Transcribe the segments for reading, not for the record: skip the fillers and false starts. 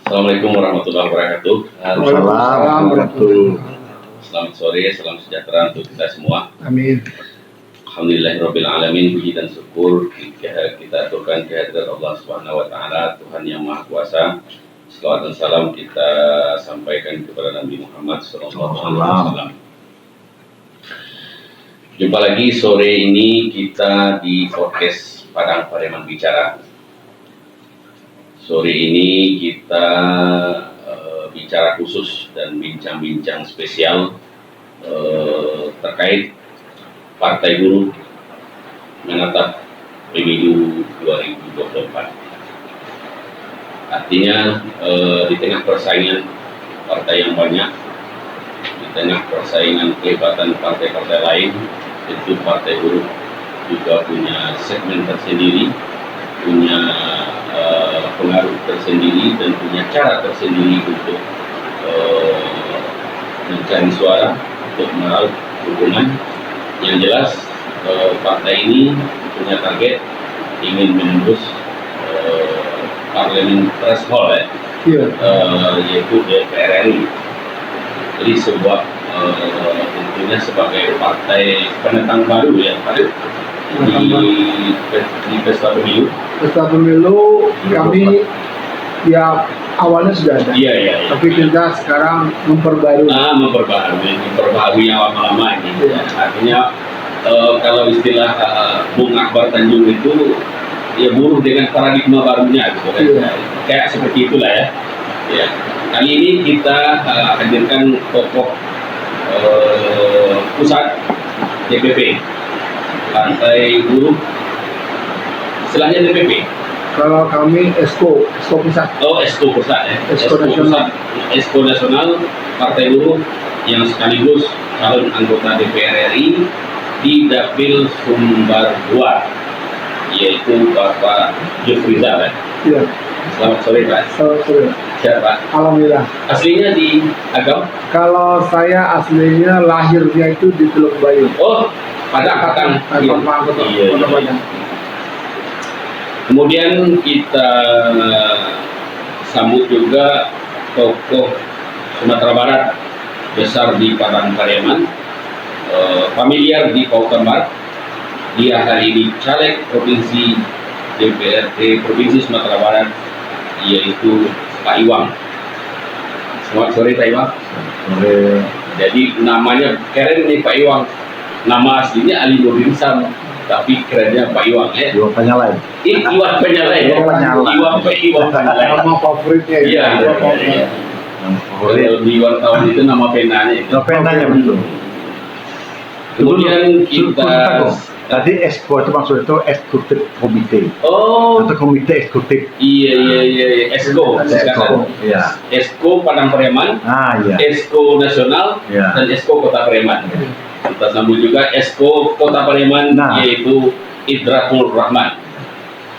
Assalamualaikum warahmatullahi wabarakatuh. Waalaikumsalam warahmatullahi. Selamat sore, salam sejahtera untuk kita semua. Amin. Alhamdulillahirabbil alamin, puji dan syukur kita aturkan kehadirat Allah Subhanahu wa taala, Tuhan yang Maha Kuasa. Selawat dan salam kita sampaikan kepada Nabi Muhammad sallallahu alaihi wasallam. Jumpa lagi sore ini kita di podcast Padang Pariaman Bicara. Sore ini kita bicara khusus dan bincang-bincang spesial terkait Partai Buruh menatap pemilu 2024. Artinya di tengah persaingan partai yang banyak, di tengah persaingan kelibatan partai-partai lain, tentu Partai Buruh juga punya segmen tersendiri, punya pengaruh tersendiri dan punya cara tersendiri untuk mencari suara, untuk meraup dukungan. Yang jelas partai ini punya target ingin menembus parlemen threshold yaitu DPR RI. Jadi sebuah tentunya sebagai partai penentang baru ya Pak di pesta pemilu. Pesta pemilu kami ya awalnya sudah ada. Iya. Tapi kita sekarang memperbarui. Memperbarui yang lama-lama ini. Ya. Artinya kalau istilah Bung Akbar Tanjung itu ya buruh dengan paradigma barunya gitu kan. Iya. Kayak seperti itulah ya. Ya. Kali ini kita hadirkan tokoh pusat DPP Partai Buruh, istilahnya DPP. Kalau kami Esko pusat. Oh, Esko pusat ya. Esko nasional. Esko nasional Partai Buruh yang sekaligus calon anggota DPR RI di Dapil Sumbar 2, yaitu Bapak Jufrizal. Iya. Selamat sore Pak. Selamat sore. Siap Pak. Alhamdulillah. Aslinya di Agam? Kalau saya aslinya lahirnya itu di Teluk Bayu. Oh, Padang. Iya. Kemudian kita sambut juga tokoh Sumatera Barat, besar di Padang Pariaman, familiar di Pautan Barat. Dia hari ini caleg provinsi DPRD Provinsi Sumatera Barat, yaitu Pak Iwang. Selamat sore Pak Iwang. Sore. Jadi namanya keren nih Pak Iwang. Nama aslinya Ali Nurdin Sam, tapi kerennya Pak Iwang ya. Iwan Penyalai. Iwan Penyalai. Iwan Penyalai. Nama favoritnya. Iya. Kalau di wartawan itu nama penanya. Nama penanya betul. Kemudian kita tadi Esko itu maksudnya itu eksekutif komite. Oh. Atau komite eksekutif. Iya. Esko. Iya. Esko Padang Pariaman. Iya. Esko Nasional dan Esko Kota Pariaman. Kita sambut juga Esko Kota Pariaman, yaitu Idratul Rahman.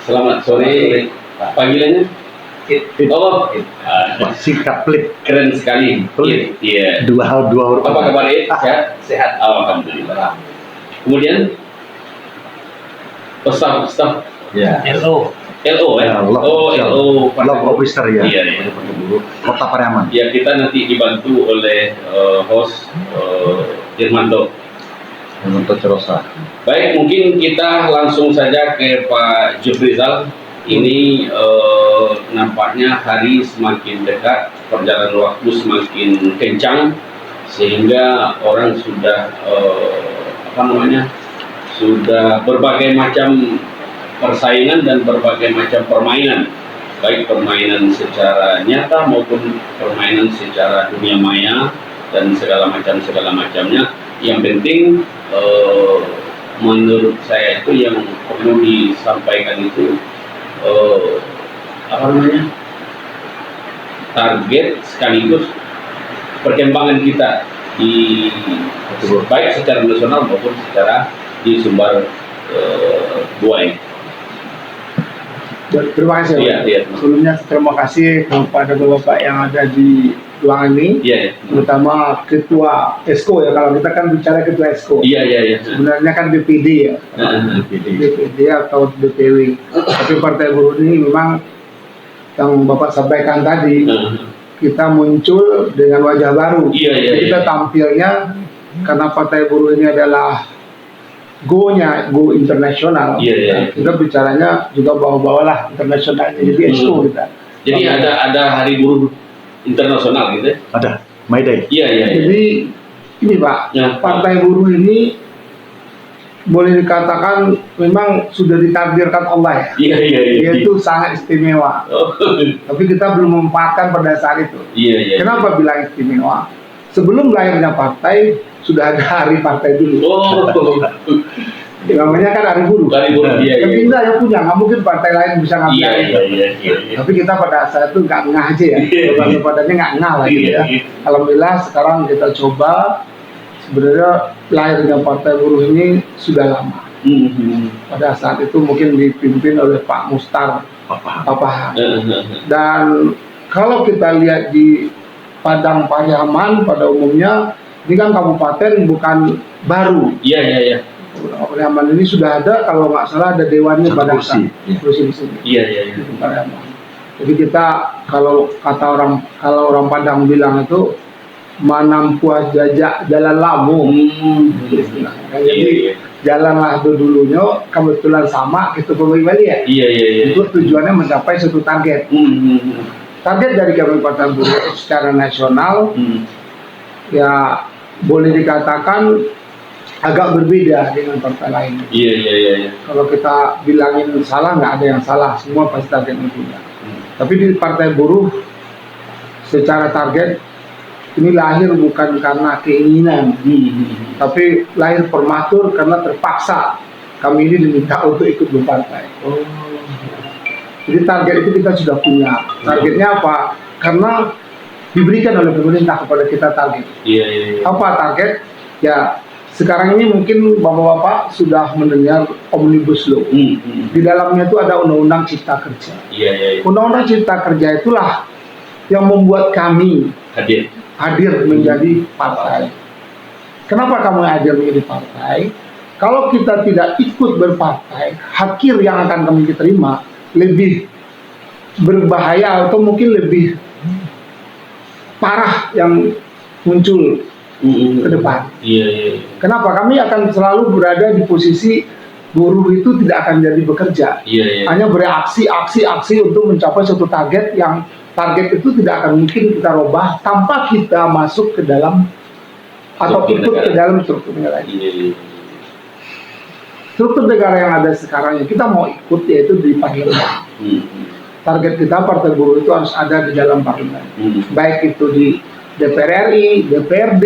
Selamat sore. Panggilannya? Oh, singkat Plit. keren sekali. Plit. Iya. Dua huruf. Apa kabar Sehat? Sehat. Alhamdulillah. Kemudian staff. Ya. LO ya. LO Officer ya. Iya. Kota Pariaman. Ya, kita nanti dibantu oleh host Irmanto Cerosa. Baik, mungkin kita langsung saja ke Pak Jufrizal. Ini nampaknya hari semakin dekat, perjalanan waktu semakin kencang, sehingga orang sudah sudah berbagai macam persaingan dan berbagai macam permainan, baik permainan secara nyata maupun permainan secara dunia maya dan segala macamnya. Yang penting menurut saya itu yang perlu disampaikan itu target sekaligus perkembangan kita di baik secara nasional maupun secara di Sumbar 2 ini. Terima kasih. Iya. Sebelumnya terima kasih kepada Bapak yang ada di ruangan ini. Iya. Terutama Ketua Esko ya, kalau kita kan bicara Ketua Esko. Iya. Sebenarnya kan BPD ya. BPD atau BPW. Tapi Partai Buruh ini memang yang Bapak sampaikan tadi, kita muncul dengan wajah baru. Iya. Kita tampilnya karena Partai Buruh ini adalah go internasional. Iya. Kita bicaranya juga bawa-bawalah internasionalnya, jadi expo kita. Jadi ada Hari Buruh Internasional gitu ya? Ada, May Day. Iya. Jadi ini Pak, Ya. Partai Buruh ini boleh dikatakan memang sudah ditakdirkan Allah ya. Iya. Dia itu sangat istimewa. Oh. Tapi kita belum memanfaatkan pada saat itu. Iya. Kenapa bilang istimewa? Sebelum lahirnya partai sudah ada hari partai dulu. Oh. Namanya kan hari buruh. Hari Buruh. Yang Iya. kita yang punya, nggak mungkin partai lain bisa ngambil. Iya. Tapi kita pada saat itu nggak ngah aja ya. Padanya nggak ngah lah gitu ya. Alhamdulillah sekarang kita coba. Sebenarnya lahirnya Partai Buruh ini sudah lama. Pada saat itu mungkin dipimpin oleh Pak Mustar Papahan. Dan kalau kita lihat di Padang Pariaman pada umumnya, ini kan kabupaten bukan baru. Iya. Pariaman ini sudah ada, kalau nggak salah ada dewannya pada saat kursi di sini. Iya. Di Pariaman. Jadi kita kalau orang Padang bilang itu manampuah jajak jalan lamu. Jadi jalanlah dulunya kebetulan sama gitu kembali ya. Iya. Itu tujuannya mencapai suatu target. Target dari kami Partai Buruh secara nasional ya boleh dikatakan agak berbeda dengan partai lain. Iya. Kalau kita bilangin salah, nggak ada yang salah, semua pasti targetnya punya. Tapi di Partai Buruh secara target ini lahir bukan karena keinginan, tapi lahir prematur karena terpaksa kami ini diminta untuk ikut berpartai. Jadi target itu kita sudah punya. Targetnya apa? Karena diberikan oleh pemerintah kepada kita target. Iya. Apa target? Ya sekarang ini mungkin bapak-bapak sudah mendengar Omnibus Law. Di dalamnya itu ada Undang-Undang Cipta Kerja. Iya. Undang-Undang Cipta Kerja itulah yang membuat kami hadir menjadi partai. Kenapa kamu hadir menjadi partai? Kalau kita tidak ikut berpartai, hakir yang akan kami terima lebih berbahaya atau mungkin lebih parah yang muncul ke depan. Iya. Kenapa? Kami akan selalu berada di posisi buruh itu tidak akan jadi bekerja. Iya. Hanya bereaksi untuk mencapai suatu target yang target itu tidak akan mungkin kita rubah tanpa kita masuk ke dalam atau ikut ke dalam struktur negara. Iya. Struktur negara yang ada sekarang yang kita mau ikut yaitu di parlemen. Target kita Partai Buruh itu harus ada di dalam parlemen. Baik itu di DPR RI, DPRD,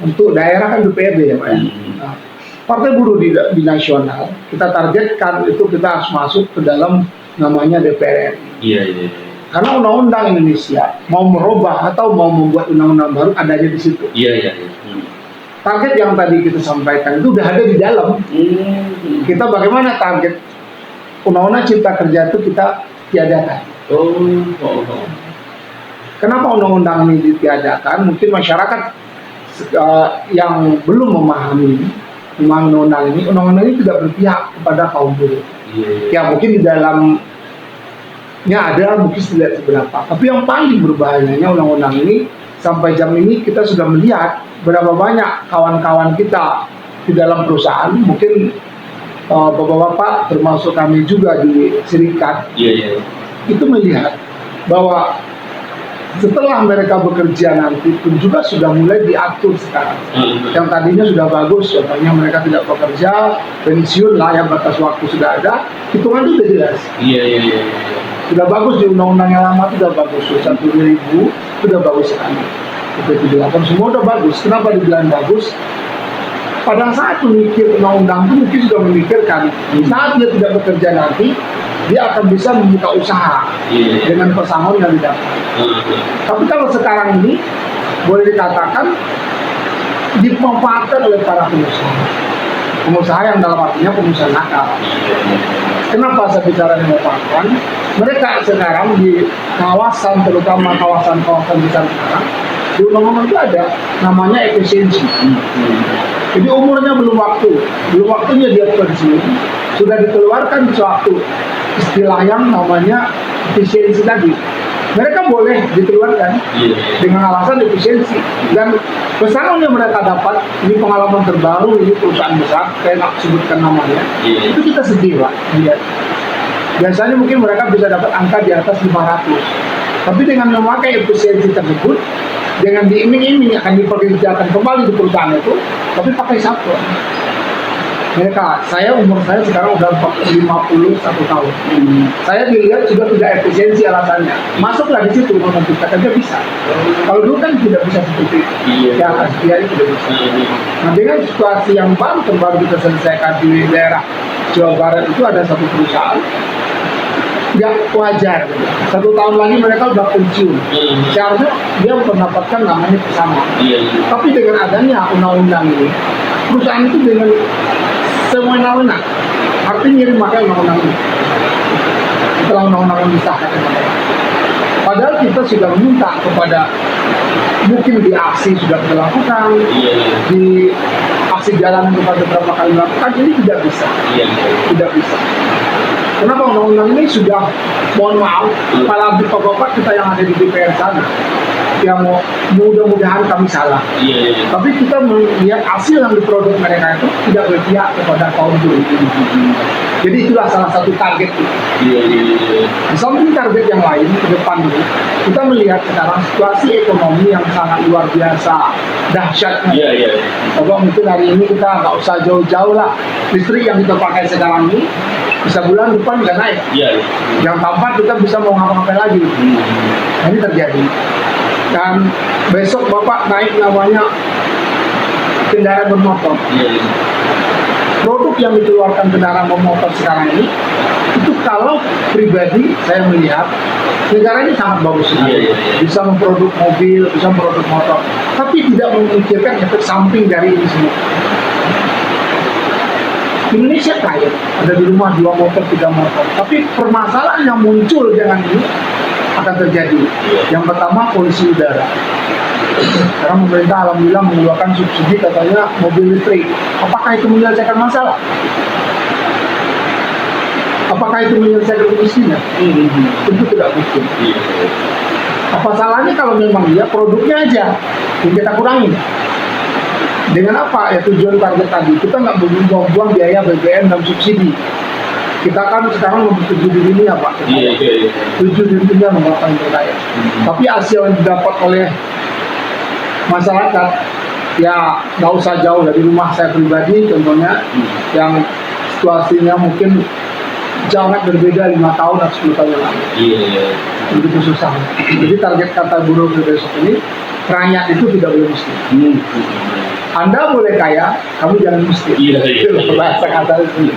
untuk daerah kan DPRD ya Pak ya. Nah, Partai Buruh di nasional kita targetkan itu kita harus masuk ke dalam namanya DPR RI. Iya. Karena undang-undang Indonesia mau merubah atau mau membuat undang-undang baru adanya di situ. Iya. Target yang tadi kita sampaikan itu udah ada di dalam. Kita bagaimana target undang-undang Cipta Kerja itu kita tiadakan. Kenapa undang-undang ini ditiadakan? Mungkin masyarakat yang belum memahami undang-undang ini tidak berpihak kepada kaum buruh. Ya mungkin di dalamnya ada, mungkin tidak seberapa. Tapi yang paling berbahayanya undang-undang ini sampai jam ini kita sudah melihat berapa banyak kawan-kawan kita di dalam perusahaan, mungkin bapak-bapak termasuk kami juga di serikat, itu melihat bahwa setelah mereka bekerja nanti pun juga sudah mulai diatur sekarang. Yang tadinya sudah bagus, contohnya mereka tidak bekerja, pensiun lah yang batas waktu sudah ada, hitungan itu sudah jelas. Iya. Sudah bagus di undang-undang yang lama itu sudah bagus, 1.000 sudah bagus sekali. PP78 semua sudah bagus. Kenapa dibilang bagus? Pada saat memikir undang-undang itu mungkin sudah memikirkan saat dia tidak bekerja nanti dia akan bisa membuka usaha dengan pesangon yang didapat. Tapi kalau sekarang ini boleh dikatakan dimanfaatkan oleh para pengusaha yang dalam artinya pengusaha nakal. Kenapa saya bicara dimanfaatkan? Mereka sekarang di kawasan, terutama kawasan-kawasan besar sekarang, di undang-undang itu ada namanya efisiensi. Jadi umurnya belum waktunya dia pensiun, sudah dikeluarkan suatu istilah yang namanya efisiensi tadi. Mereka boleh dikeluarkan dengan alasan efisiensi, dan pesangon yang mereka dapat, ini pengalaman terbaru, ini perusahaan besar, saya nggak sebutkan namanya, itu kita sedih Pak lihat. Biasanya mungkin mereka bisa dapat angka di atas 500, tapi dengan memakai efisiensi tersebut, dengan diiming-iming akan dipekerjakan kembali di perusahaan itu, tapi pakai satu. Mereka, umur saya sekarang udah 51 tahun. Saya dilihat sudah tidak efisiensi alasannya. Masuklah di situ, mau kita kerja bisa. Kalau dulu kan tidak bisa seperti itu. Ya, aslinya tidak bisa. Nah, dengan situasi yang baru kita selesaikan di daerah Jawa Barat itu ada satu perusahaan, nggak wajar. 1 tahun lagi mereka udah pensiun. Seharusnya dia mendapatkan namanya pesangon. Tapi dengan adanya undang-undang ini, perusahaan itu dengan semena-mena, artinya memakai undang-undang ini. Setelah undang-undang disahkan, padahal kita sudah meminta kepada, mungkin di aksi sudah kita lakukan, di aksi jalan kepada beberapa kali lakukan, ini tidak bisa. Tidak bisa. Kenapa undang-undang ini sudah, mohon maaf, para bapak-bapak kita yang ada di DPR sana, yang mudah-mudahan kami salah. Tapi kita melihat hasil yang diproduk mereka itu tidak berpihak kepada kaum buruh. Jadi itulah salah satu target kita. Di samping target yang lain ke depan ini, kita melihat sekarang situasi ekonomi yang sangat luar biasa dahsyatnya. Coba mungkin hari ini kita nggak usah jauh-jauh lah, listrik yang kita pakai sekarang ini bisa bulan depan nggak naik. Yang tampak kita bisa mau ngapa-ngapain lagi. Ini terjadi. Dan besok Bapak naik namanya kendaraan bermotor. Produk yang dikeluarkan kendaraan bermotor sekarang ini, itu kalau pribadi saya melihat negara ini sangat bagus sekali. Bisa memproduk mobil, bisa memproduk motor, tapi tidak memikirkan efek samping dari ini semua. Indonesia kaya, ada di rumah 2 motor, 3 motor, tapi permasalahan yang muncul dengan ini akan terjadi. Yang pertama, polusi udara. Sekarang pemerintah alhamdulillah mengeluarkan subsidi katanya mobil listrik. Apakah itu menyelesaikan masalah? Apakah itu menyelesaikan kemiskinan? Tentu tidak mungkin. Apa salahnya kalau memang dia produknya aja yang kita kurangi? Dengan apa ya tujuan target tadi? Kita nggak buang-buang biaya BBM dan subsidi. Kita kan sekarang nomor 7 di dunia Pak. 7 di dunia nomor 8 terkaya. Tapi hasil yang didapat oleh masyarakat, ya nggak usah jauh dari rumah saya pribadi contohnya, yang situasinya mungkin sangat berbeda 5 tahun atau 10 tahun yang lalu. Begitu susah. Jadi target kata buruh besok ini, rakyat itu tidak boleh miskin. Anda boleh kaya, kamu jangan miskin. Itu bahasa kata itu.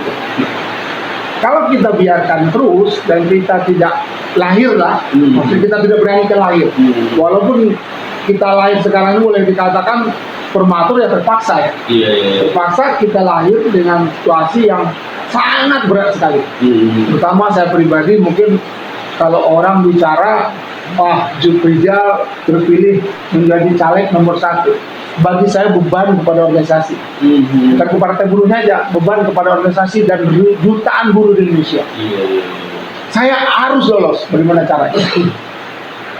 Kalau kita biarkan terus dan kita tidak lahir lah, maksudnya kita tidak berani lahir. Walaupun kita lahir sekarang ini boleh dikatakan prematur ya, terpaksa ya. Terpaksa kita lahir dengan situasi yang sangat berat sekali. Terutama saya pribadi, mungkin kalau orang bicara, Rizal terpilih menjadi caleg nomor 1. Bagi saya beban kepada organisasi, bukan ke partai buruhnya aja, beban kepada organisasi dan jutaan buruh di Indonesia. Saya harus lolos, bagaimana caranya?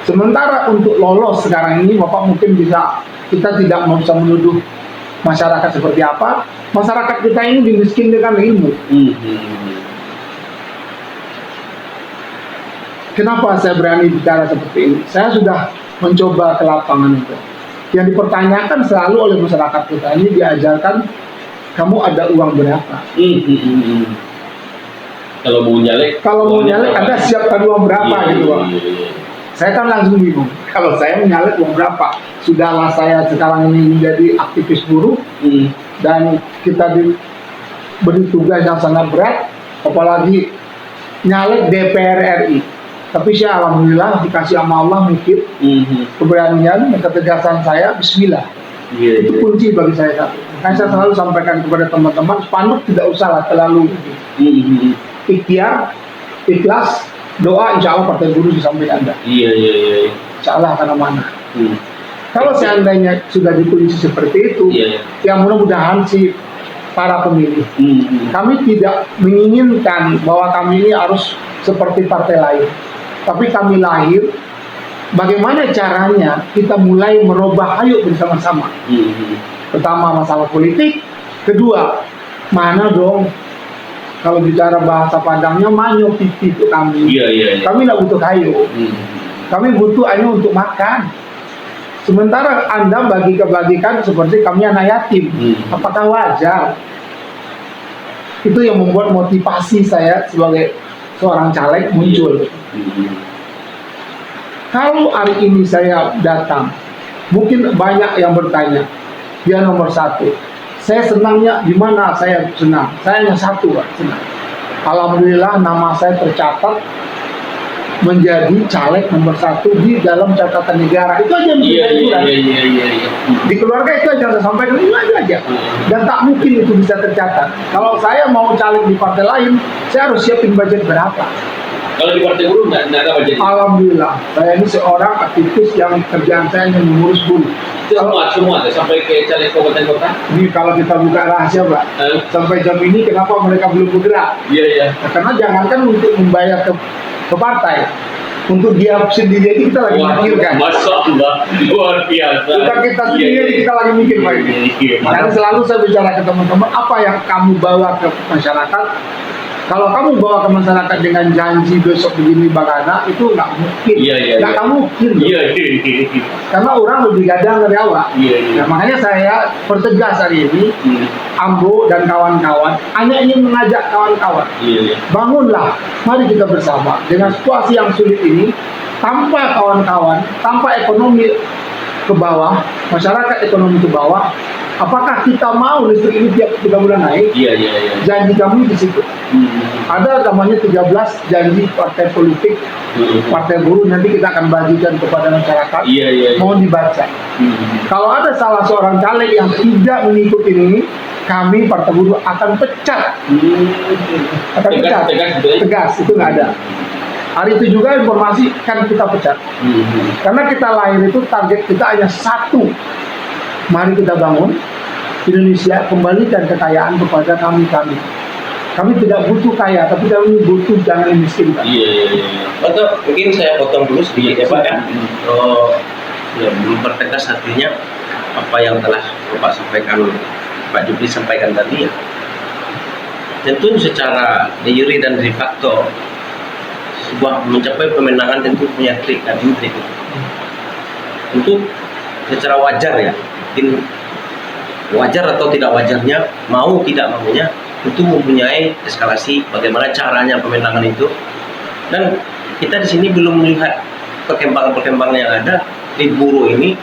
Sementara untuk lolos sekarang ini, Bapak mungkin bisa, kita tidak bisa menuduh masyarakat seperti apa. Masyarakat kita ini dimiskinkan ilmu. Kenapa saya berani bicara seperti ini? Saya sudah mencoba ke lapangan itu. Yang dipertanyakan selalu oleh masyarakat kita ini, diajarkan, kamu ada uang berapa? Kalau mau nyalek Anda siapkan uang berapa gitu Pak. Saya kan langsung bingung, kalau saya menyalek uang berapa? Sudahlah saya sekarang ini menjadi aktivis buruh, dan kita diberi tugas yang sangat berat, apalagi nyalek DPR RI. Tapi saya alhamdulillah dikasih sama Allah mungkin keberanian dan ketegasan saya, bismillah. Itu kunci bagi saya satu. Makanya saya selalu sampaikan kepada teman-teman, spanduk tidak usah lah terlalu ikhtiar, ikhlas, doa, insya Allah partai buruh di samping Anda. Insya Allah akan amanah. Kalau seandainya sudah di kondisi seperti itu, ya mudah-mudahan si para pemilih, kami tidak menginginkan bahwa kami ini harus seperti partai lain. Tapi kami lahir, bagaimana caranya kita mulai merubah, ayo bersama-sama. Pertama masalah politik, kedua mana dong kalau bicara bahasa Padangnya manyo pipi itu kami. Kami nggak butuh kayu, kami butuh hanya untuk makan. Sementara Anda bagi-bagikan seperti kami anak yatim. Apakah wajar? Itu yang membuat motivasi saya sebagai seorang caleg muncul. Kalau hari ini saya datang, mungkin banyak yang bertanya, dia nomor 1. Saya senangnya di mana? Saya senang. Saya hanya 1, Pak, senang. Alhamdulillah nama saya tercatat menjadi caleg nomor 1 di dalam catatan negara. Itu aja yang di keluarga itu aja saya sampaikan, itu aja. Dan tak mungkin itu bisa tercatat. Kalau saya mau caleg di partai lain, saya harus siapin budget berapa. Kalau di Partai Buruh nggak ada budget. Alhamdulillah, saya ini seorang aktivis yang kerjaan saya hanya mengurus buruh. Semua sampai ke caleg kabupaten kota. Ini kalau kita buka rahasia, Pak, sampai jam ini kenapa mereka belum bergerak? Nah, karena jangankan untuk membayar ke partai, untuk dia sendiri aja kita lagi mikirkan. Masya Allah, luar biasa. Kita sendiri kita lagi mikir, Pak, ini. Karena selalu saya bicara ke teman-teman, apa yang kamu bawa ke masyarakat. Kalau kamu bawa ke masyarakat dengan janji besok begini bagaimana, itu nggak mungkin. Nggak mungkin. Karena orang lebih gadang dari awal. Nah, makanya saya pertegas hari ini, Ambo dan kawan-kawan hanya ingin mengajak kawan-kawan, bangunlah, mari kita bersama dengan situasi yang sulit ini. Tanpa kawan-kawan, tanpa ekonomi ke bawah, masyarakat ekonomi ke bawah, apakah kita mau listrik ini tiap 3 bulan naik? Janji kami di situ. Ada namanya 13 janji partai politik, partai buruh, nanti kita akan bagikan kepada masyarakat. Mohon dibaca. Kalau ada salah seorang caleg yang tidak mengikuti ini, kami partai buruh akan pecat. Tegas, itu nggak ada. Hari itu juga informasi kan kita pecat. Karena kita lahir itu target kita hanya 1. Mari kita bangun Indonesia, kembalikan kekayaan kepada kami. Kami tidak butuh kaya, tapi kami butuh jangan miskinkan. Atau mungkin saya potong dulu sedikit ya Pak ya. Mempertegas artinya apa yang telah Bapak sampaikan, Pak Jupri sampaikan tadi ya. Tentu secara de jure dan de facto sebuah mencapai pemenangan tentu punya trik dan intrik. Tentu secara wajar ya, mungkin wajar atau tidak wajarnya, mau tidak maunya, itu mempunyai eskalasi bagaimana caranya pemenangan itu. Dan kita di sini belum melihat perkembangan yang ada di buruh ini.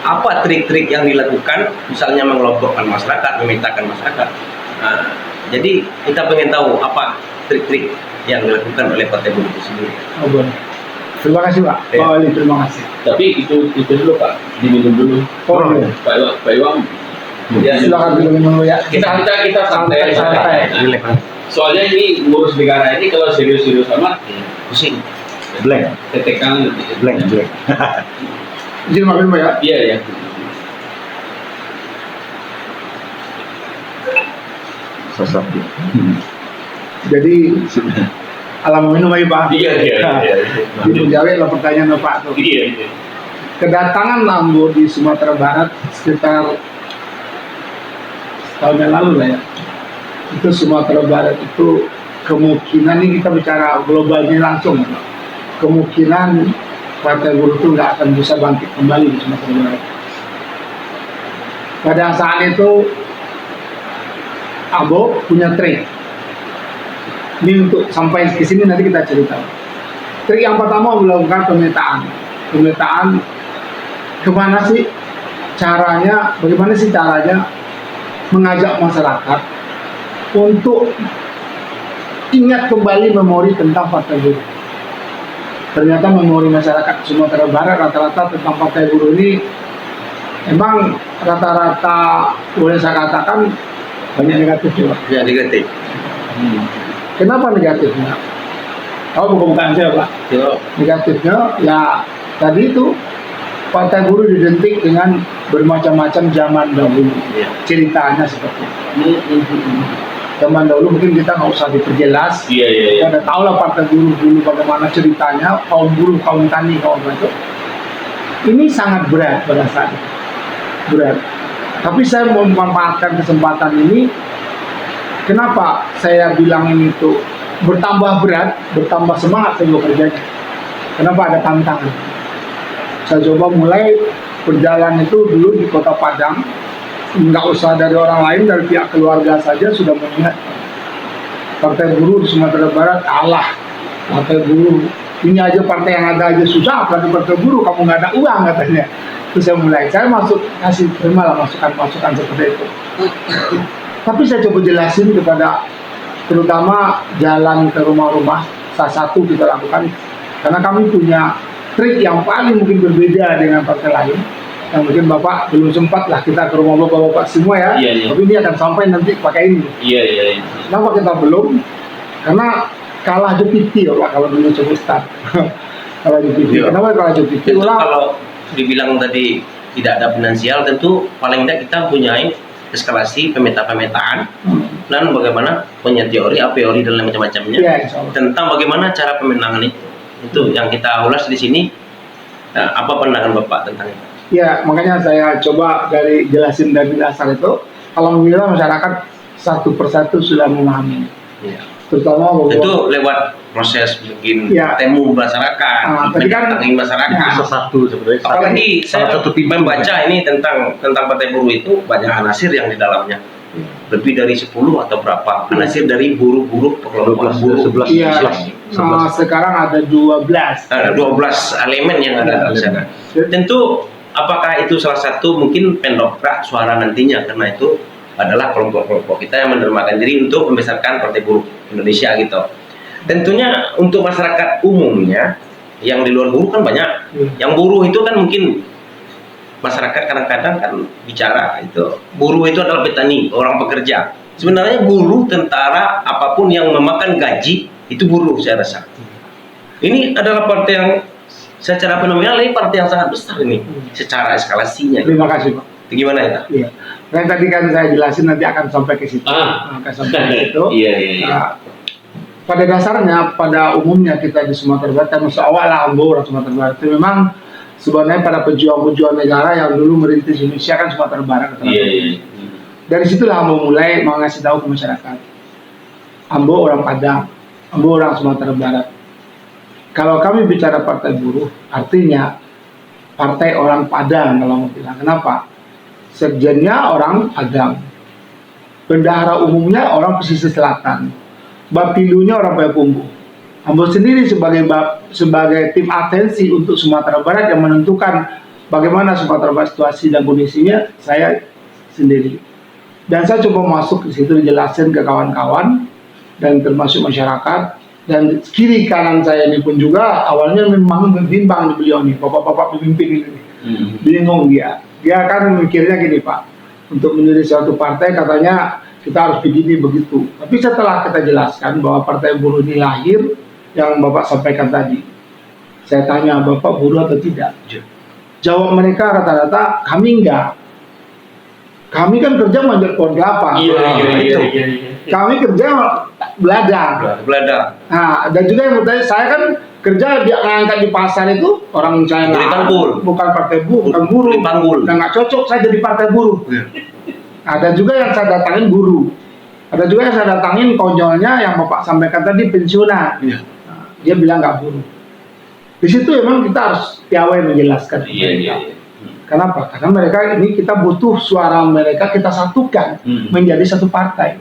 Apa trik-trik yang dilakukan, misalnya mengelompokkan masyarakat, memintakan masyarakat. Nah, jadi kita pengen tahu apa trik-trik yang dilakukan oleh partai buruh itu sendiri. Terima kasih Pak. Pak Wali, terima kasih. Tapi itu dulu Pak, diminum dulu. Pak Iwang. Silakan minum dulu ya. Kita santai. Soalnya ini ngurus negara ini kalau serius-serius amat pusing. Blank. Tetekan Blank. Izin maafin Pak ya. Iya. Sosok. Jadi alam minum aja Pak. Iya. Dijawab pertanyaan Pak tuh. Iya. Kedatangan Ambo di Sumatera Barat sekitar tahun yang lalu lah ya. Itu Sumatera Barat itu kemungkinan, ini kita bicara globalnya langsung, kemungkinan partai buruh itu nggak akan bisa bangkit kembali di Sumatera Barat. Pada saat itu Ambo punya trik. Ini untuk sampai ke sini nanti kita cerita. Trik yang pertama melakukan pemetaan kemana sih caranya, bagaimana sih caranya mengajak masyarakat untuk ingat kembali memori tentang partai buruh. Ternyata memori masyarakat Sumatera Barat rata-rata tentang partai buruh ini memang rata-rata boleh saya katakan banyak negatif juga. Ya, negatif. Kenapa negatifnya? Bukan saya Pak. Negatifnya ya tadi itu partai buruh didentik dengan bermacam-macam zaman dahulu. Ceritanya seperti itu. Zaman dahulu mungkin kita nggak usah diperjelas. Iya, iya, iya. Kita udah tahu lah partai buruh dulu bagaimana ceritanya, kaum buruh, kaum tani, kaum itu. Ini sangat berat pada saat itu. Berat. Tapi saya mau memanfaatkan kesempatan ini. Kenapa saya bilang ini tuh bertambah berat, bertambah semangat saya bekerjanya. Kenapa ada tantangan? Saya coba mulai berjalan itu dulu di Kota Padang. Nggak usah dari orang lain, dari pihak keluarga saja sudah mengingat partai buruh di Sumatera Barat kalah. Partai buruh ini aja partai yang ada aja susah, apalagi partai buruh kamu nggak ada uang katanya. Terus saya masuk kasih terima lah masukan seperti itu. Tapi saya coba jelasin kepada terutama jalan ke rumah-rumah, salah satu kita lakukan karena kami punya trik yang paling mungkin berbeda dengan partai lain. Yang mungkin Bapak belum sempat lah kita ke rumah Bapak-Bapak semua ya. Iya, iya. Tapi ini akan sampai nanti pakai ini. Iya, iya, iya. Kenapa kita belum? Karena kalah Jepiti ya Pak, kalau dulu sebut start. Kalah Jepiti. Iya. Kenapa kalah Jepiti? Tentu kalau dibilang tadi tidak ada finansial, tentu paling tidak kita punya eskalasi pemetaan dan bagaimana punya teori, a priori dan lain macam-macamnya Iya, insya Allah. tentang bagaimana cara pemenangan itu yang kita ulas di sini. Nah, apa pandangan Bapak tentang itu? Ya, makanya saya coba dari jelasin dari dasar itu, alhamdulillah masyarakat satu persatu sudah memahami. Ya. Terutama bahwa Itu lewat proses mungkin Ya. temu masyarakat, Tadi kan mendatangi masyarakat. Ya. Satu sebenarnya. Apalagi salah saya satu pintu. membaca ini tentang partai buruh itu banyak anasir yang di dalamnya. Lebih dari 10 atau berapa anasir dari buruh-buruh kelompok 12, buruh. 11. Iya, 11. sekarang ada 12. Ada 12 elemen yang ada di sana. Tentu apakah itu salah satu mungkin pendongkrak suara nantinya, karena itu adalah kelompok-kelompok kita yang mendermakan diri untuk membesarkan Partai Buruh Indonesia gitu. Tentunya untuk masyarakat umumnya yang di luar buruh kan banyak. Yang buruh itu kan mungkin masyarakat kadang-kadang kan bicara itu buruh itu adalah petani, orang pekerja. Sebenarnya buruh, tentara, apapun yang memakan gaji itu buruh saya rasa. Ini adalah partai yang secara fenomenal, ini partai yang sangat besar ini secara eskalasinya. Terima kasih Pak. Itu gimana ya? Iya. Nah, tadi kan saya jelasin nanti akan sampai ke situ. Akan sampai ke situ. Iya, iya, iya. Nah, pada dasarnya, pada umumnya kita di Sumatera Barat, termasuk awal lah Ambo orang Sumatera Barat itu memang sebenarnya pada pejuang-pejuang negara yang dulu merintis Indonesia kan Sumatera Barat. Iya, iya. Dari situlah Ambo mulai mengasih tahu ke masyarakat. Ambo orang Padang, Ambo orang Sumatera Barat. Kalau kami bicara partai buruh, artinya partai orang Padang kalau mau bilang. Kenapa? Sekjennya orang Padang, bendahara umumnya orang pesisir selatan, bapilunya orang Payakumbuh. Ambo sendiri sebagai tim atensi untuk Sumatera Barat yang menentukan bagaimana Sumatera Barat situasi dan kondisinya, saya sendiri. Dan saya coba masuk ke situ dijelasin ke kawan-kawan dan termasuk masyarakat. Dan kiri kanan saya ini pun juga awalnya memang bimbang di beliau nih, bapak-bapak pemimpin ini. Bingung dia. Dia kan mikirnya gini Pak, untuk menjadi suatu partai katanya kita harus begini begitu. Tapi setelah kita jelaskan bahwa partai buruh ini lahir, yang Bapak sampaikan tadi, saya tanya Bapak buruh atau tidak? Jawab mereka rata-rata kami enggak. Kami kan kerja manjat pohon kelapa. Iya, itu. Kami kerja beladang. Nah, dan juga yang bertanya, saya kan kerja dia ngangkat di pasar itu orang saya Beli panggul. bukan partai buruh, bukan buruh, Beli panggul. dan nggak cocok saya jadi partai buruh. Ada juga yang saya datangin guru, ada juga yang saya datangin konyolnya yang Bapak sampaikan tadi pensiunan. Iya. Nah, dia bilang nggak buruh. Di situ emang kita harus piawai menjelaskan. Iya, iya. Kenapa? Karena mereka ini kita butuh suara mereka kita satukan menjadi satu partai.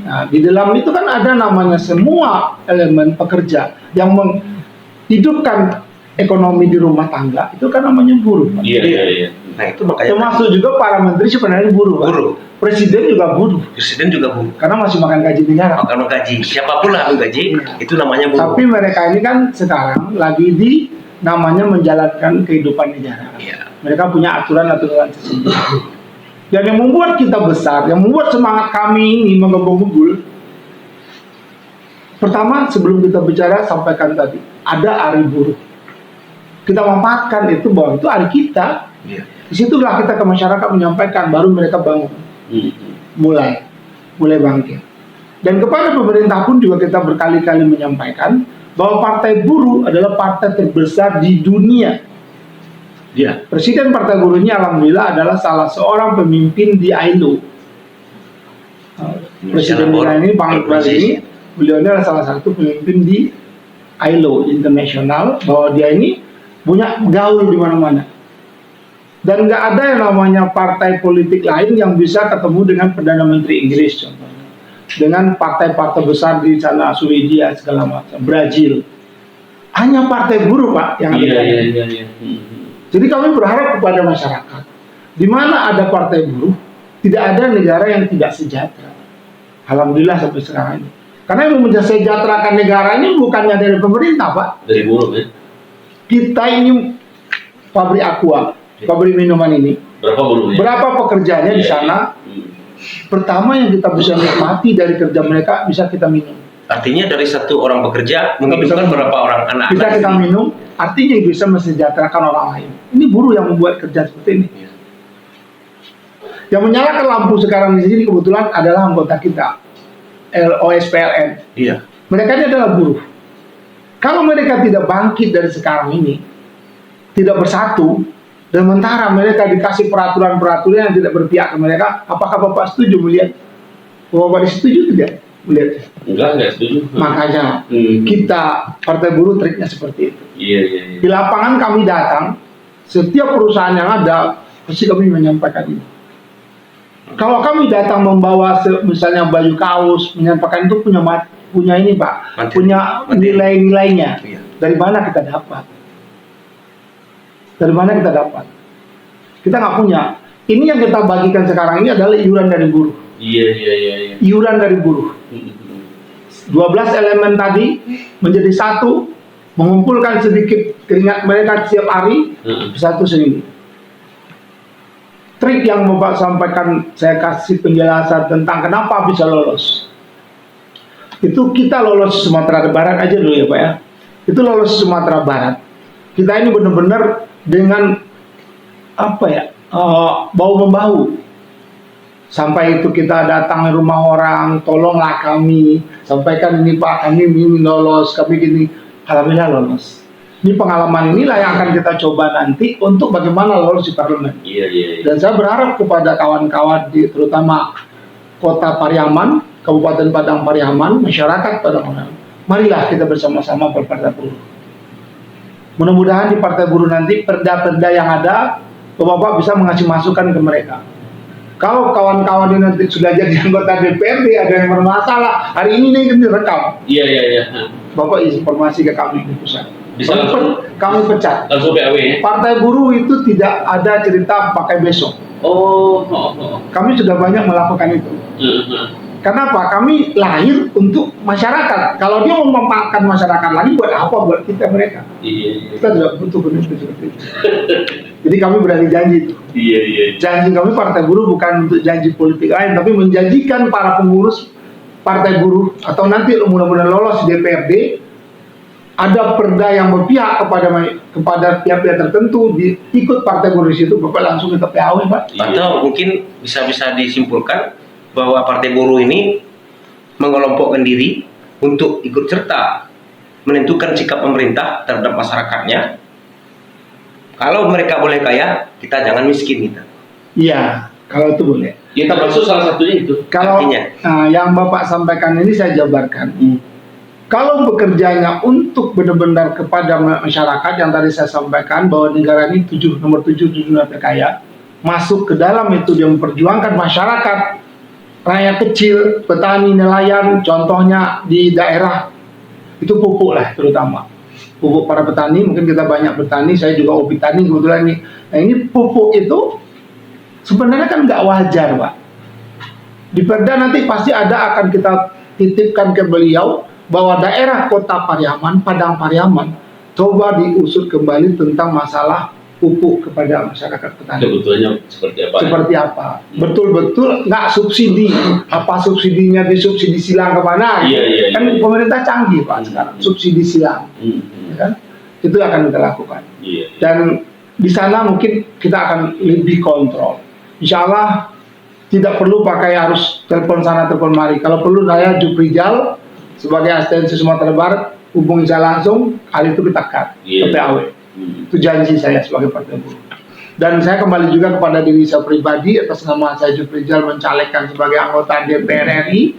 Nah, di dalam itu kan ada namanya semua elemen pekerja yang menghidupkan ekonomi di rumah tangga, itu kan namanya buruh. Pak. Iya, iya, iya. Nah itu makanya Termasuk juga para menteri sebenarnya buruh. Pak. buruh. Presiden juga buruh, Presiden juga buruh. karena masih makan gaji negara. Kalau gaji, siapapun lah gaji, itu namanya buruh. Tapi mereka ini kan sekarang lagi di namanya menjalankan kehidupan negara. Iya. Mereka punya aturan-aturan tersebut. Dan yang membuat kita besar, yang membuat semangat kami ini menggebu-gebul, pertama sebelum kita bicara sampaikan tadi, ada hari buruh. Kita manfaatkan itu bahwa itu hari kita. Iya. Disitulah kita ke masyarakat menyampaikan, baru mereka bangun, mulai bangkit. Dan kepada pemerintah pun juga kita berkali-kali menyampaikan bahwa Partai Buruh adalah partai terbesar di dunia. Iya. Presiden Partai Buruh ini alhamdulillah adalah salah seorang pemimpin di ILO. Presiden kita ini, Bang Iqbal ini, beliau ini adalah salah satu pemimpin di ILO internasional, bahwa dia ini punya gaul di mana-mana. Dan nggak ada yang namanya partai politik lain yang bisa ketemu dengan Perdana Menteri Inggris contohnya, dengan partai-partai besar di sana, Swedia segala macam, Brazil. Hanya Partai Buruh, Pak, yang ada. Iya. Jadi kami berharap kepada masyarakat, di mana ada Partai Buruh, tidak ada negara yang tidak sejahtera. Alhamdulillah sampai sekarang ini. Karena yang mensejahterakan negara ini bukannya dari pemerintah, Pak. Dari buruh ya. Kita ini pabrik aqua, pabrik minuman ini. Berapa buruhnya? Berapa pekerjaannya di sana? Pertama yang kita bisa nikmati dari kerja mereka bisa kita minum. Artinya dari satu orang bekerja menghidupkan berapa orang anak-anak. Bisa kita minum, artinya bisa mensejahterakan orang lain. Ini buruh yang membuat kerja seperti ini. Yang menyalakan lampu sekarang di sini kebetulan adalah anggota kita, OSPLN. Iya. Mereka ini adalah buruh. Kalau mereka tidak bangkit dari sekarang ini, tidak bersatu, dan sementara mereka dikasih peraturan-peraturan yang tidak berpihak ke mereka, apakah Bapak setuju melihat? Bapak setuju tidak melihat? Enggak setuju. Makanya kita Partai Buruh triknya seperti itu. Iya. Di lapangan kami datang, setiap perusahaan yang ada, pasti kami menyampaikan ini. Kalau kami datang membawa misalnya baju kaos, menyampaikan itu punya ini Pak, punya nilai-nilainya. Iya. Dari mana kita dapat? Dari mana kita dapat? Kita nggak punya. Ini yang kita bagikan sekarang ini adalah iuran dari buruh. Iya. Iuran dari buruh. 12 elemen tadi menjadi satu, mengumpulkan sedikit keringat mereka setiap hari, satu sendiri. Trik yang Bapak sampaikan, saya kasih penjelasan tentang kenapa bisa lolos. Itu kita lolos Sumatera Barat aja dulu ya Pak ya. Itu lolos Sumatera Barat. Kita ini benar-benar dengan apa ya, bahu-membahu. Sampai itu kita datang ke rumah orang, tolonglah kami, sampaikan ini Pak, kami ingin lolos, kami gini. Alhamdulillah lolos. Ini pengalaman inilah yang akan kita coba nanti untuk bagaimana lolos di parlemen. Iya. Dan saya berharap kepada kawan-kawan di terutama Kota Pariaman, Kabupaten Padang Pariaman, masyarakat Padang Pariaman, marilah kita bersama-sama berpartai buruh. Mudah-mudahan di Partai Buruh nanti perda-perda yang ada, Bapak bisa mengasih masukan ke mereka. Kalau kawan-kawan ini nanti sudah jadi anggota DPRD, ada yang bermasalah, hari ini nih direkam. Iya. Bapak informasi ke kami di pusat. Bisa langsung kami pecat. Langsung PAW ya? Partai Buruh itu tidak ada cerita pakai besok. Oh. Kami sudah banyak melakukan itu. Kenapa? Kami lahir untuk masyarakat. Kalau dia memanfaatkan masyarakat lagi, buat apa buat kita mereka? Iya. Kita tidak butuh pemimpin seperti itu. Jadi kami berani janji itu. Iya. Janji kami Partai Buruh bukan untuk janji politik lain, tapi menjanjikan para pengurus Partai Buruh atau nanti mudah-mudahan lolos di DPRD, ada perda yang berpihak kepada pihak-pihak tertentu, ikut Partai Buruh di situ, Bapak langsung kita PAW, Pak. Atau mungkin bisa disimpulkan bahwa Partai Buruh ini mengelompokkan diri untuk ikut serta menentukan sikap pemerintah terhadap masyarakatnya. Kalau mereka boleh kaya, kita jangan miskin kita. Iya, kalau itu boleh. Ya termasuk salah satunya itu. Kalau Artinya? yang Bapak sampaikan ini saya jabarkan. Kalau bekerjanya untuk benar-benar kepada masyarakat yang tadi saya sampaikan bahwa negara ini nomor 7 terkaya, masuk ke dalam itu dia memperjuangkan masyarakat, rakyat kecil, petani, nelayan, contohnya di daerah itu pupuk lah terutama. Pupuk para petani, mungkin kita banyak bertani, saya juga hobi tani kebetulan ini. Nah ini pupuk itu sebenarnya kan nggak wajar Pak. Di perda nanti pasti akan kita titipkan ke beliau bahwa daerah Kota Pariaman, Padang Pariaman, coba diusut kembali tentang masalah pupuk kepada masyarakat petani. Sebetulnya seperti apa? Seperti apa? Betul-betul nggak subsidi. Apa subsidinya disubsidi silang kemana? Iya. Kan pemerintah canggih Pak sekarang, subsidi silang. Ya kan? Itu akan kita lakukan. Iya. Dan di sana mungkin kita akan lebih kontrol. Insya Allah tidak perlu pakai harus telepon sana telepon mari. Kalau perlu saya Juprijal sebagai asistensi Sumatera Barat hubungi saya langsung, hari itu kita cut ke PAW. Itu janji saya sebagai Partai Buruh. Dan saya kembali juga kepada diri saya pribadi atas nama saya Juprijal mencalekkan sebagai anggota DPR RI.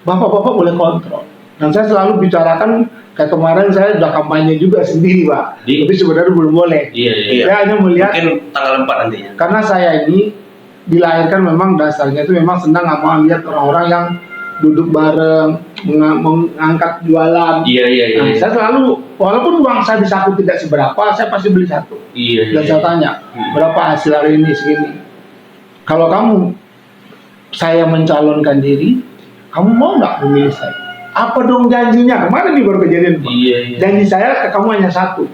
Bapak-bapak boleh kontrol. Dan saya selalu bicarakan, kayak kemarin saya sudah kampanye juga sendiri, Pak. Tapi sebenarnya belum boleh. Saya hanya melihat mungkin tanggal 4 nantinya. karena saya ini dilahirkan memang dasarnya itu memang senang sama lihat orang-orang yang duduk bareng, mengangkat jualan. Nah, saya selalu, walaupun uang saya di saku tidak seberapa, saya pasti beli satu. Dan saya tanya, berapa hasil hari ini segini? Kalau kamu, saya mencalonkan diri, kamu mau nggak memilih saya? Apa dong janjinya? Kemarin nih baru kejadian. Janji saya ke kamu hanya satu.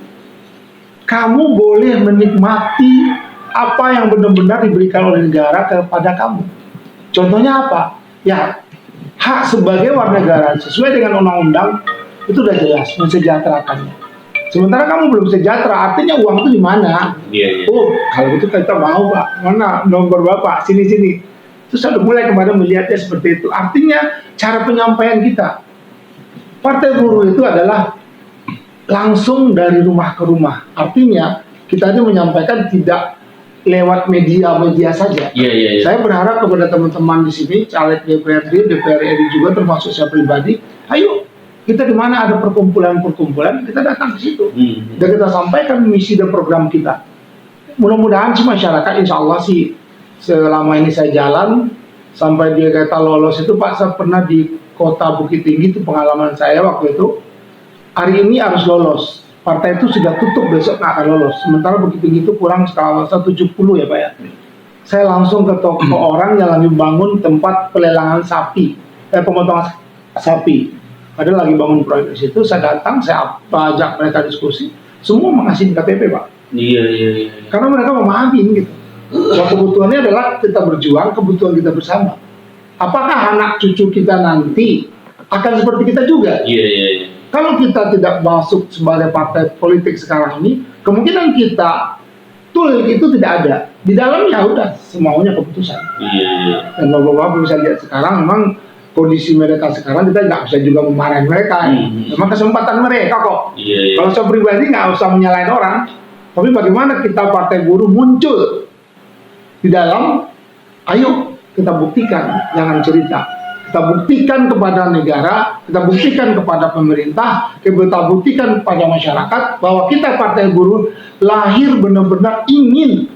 Kamu boleh menikmati apa yang benar-benar diberikan oleh negara kepada kamu. Contohnya apa? Ya, hak sebagai warga negara sesuai dengan undang-undang itu udah jelas mensejahterakannya. Sementara kamu belum sejahtera, artinya uang itu di mana? Oh, kalau itu kita mau, Pak. Mana nomor Bapak? Sini. Terus saya mulai kemarin melihatnya seperti itu. Artinya cara penyampaian kita. Partai Buruh itu adalah langsung dari rumah ke rumah. Artinya kita ini menyampaikan tidak lewat media saja. Saya berharap kepada teman-teman di sini, caleg DPRD, DPR RI juga termasuk saya pribadi, ayo kita di mana ada perkumpulan-perkumpulan, kita datang ke situ. Dan kita sampaikan misi dan program kita. Mudah-mudahan sih masyarakat, insya Allah sih selama ini saya jalan sampai dia kata lolos itu, Pak, saya pernah di Kota Bukit Tinggi, itu pengalaman saya waktu itu. Hari ini harus lolos, partai itu sudah tutup, besok nggak akan lolos. Sementara Bukit Tinggi itu kurang skala 70 ya, Pak ya. Saya langsung ke toko orang yang lagi bangun tempat pelelangan sapi, pemotongan sapi. Ada lagi bangun proyek di situ, saya datang, saya ajak mereka diskusi, semua mengasih KTP, Pak. Karena mereka memahami gitu. Bahwa kebutuhannya adalah kita berjuang, kebutuhan kita bersama. Apakah anak cucu kita nanti akan seperti kita juga? Kalau kita tidak masuk sebagai partai politik sekarang ini, kemungkinan kita itu tidak ada. Di dalamnya udah semuanya keputusan. Dan bapak-bapak bisa lihat sekarang memang kondisi mereka sekarang, kita nggak bisa juga memarahi mereka. Memang kesempatan mereka kok. Kalau saya pribadi nggak usah menyalahin orang, tapi bagaimana kita Partai Buruh muncul di dalam, ayo kita buktikan, jangan cerita. Kita buktikan kepada negara, kita buktikan kepada pemerintah, kita buktikan kepada masyarakat bahwa kita Partai Buruh lahir benar-benar ingin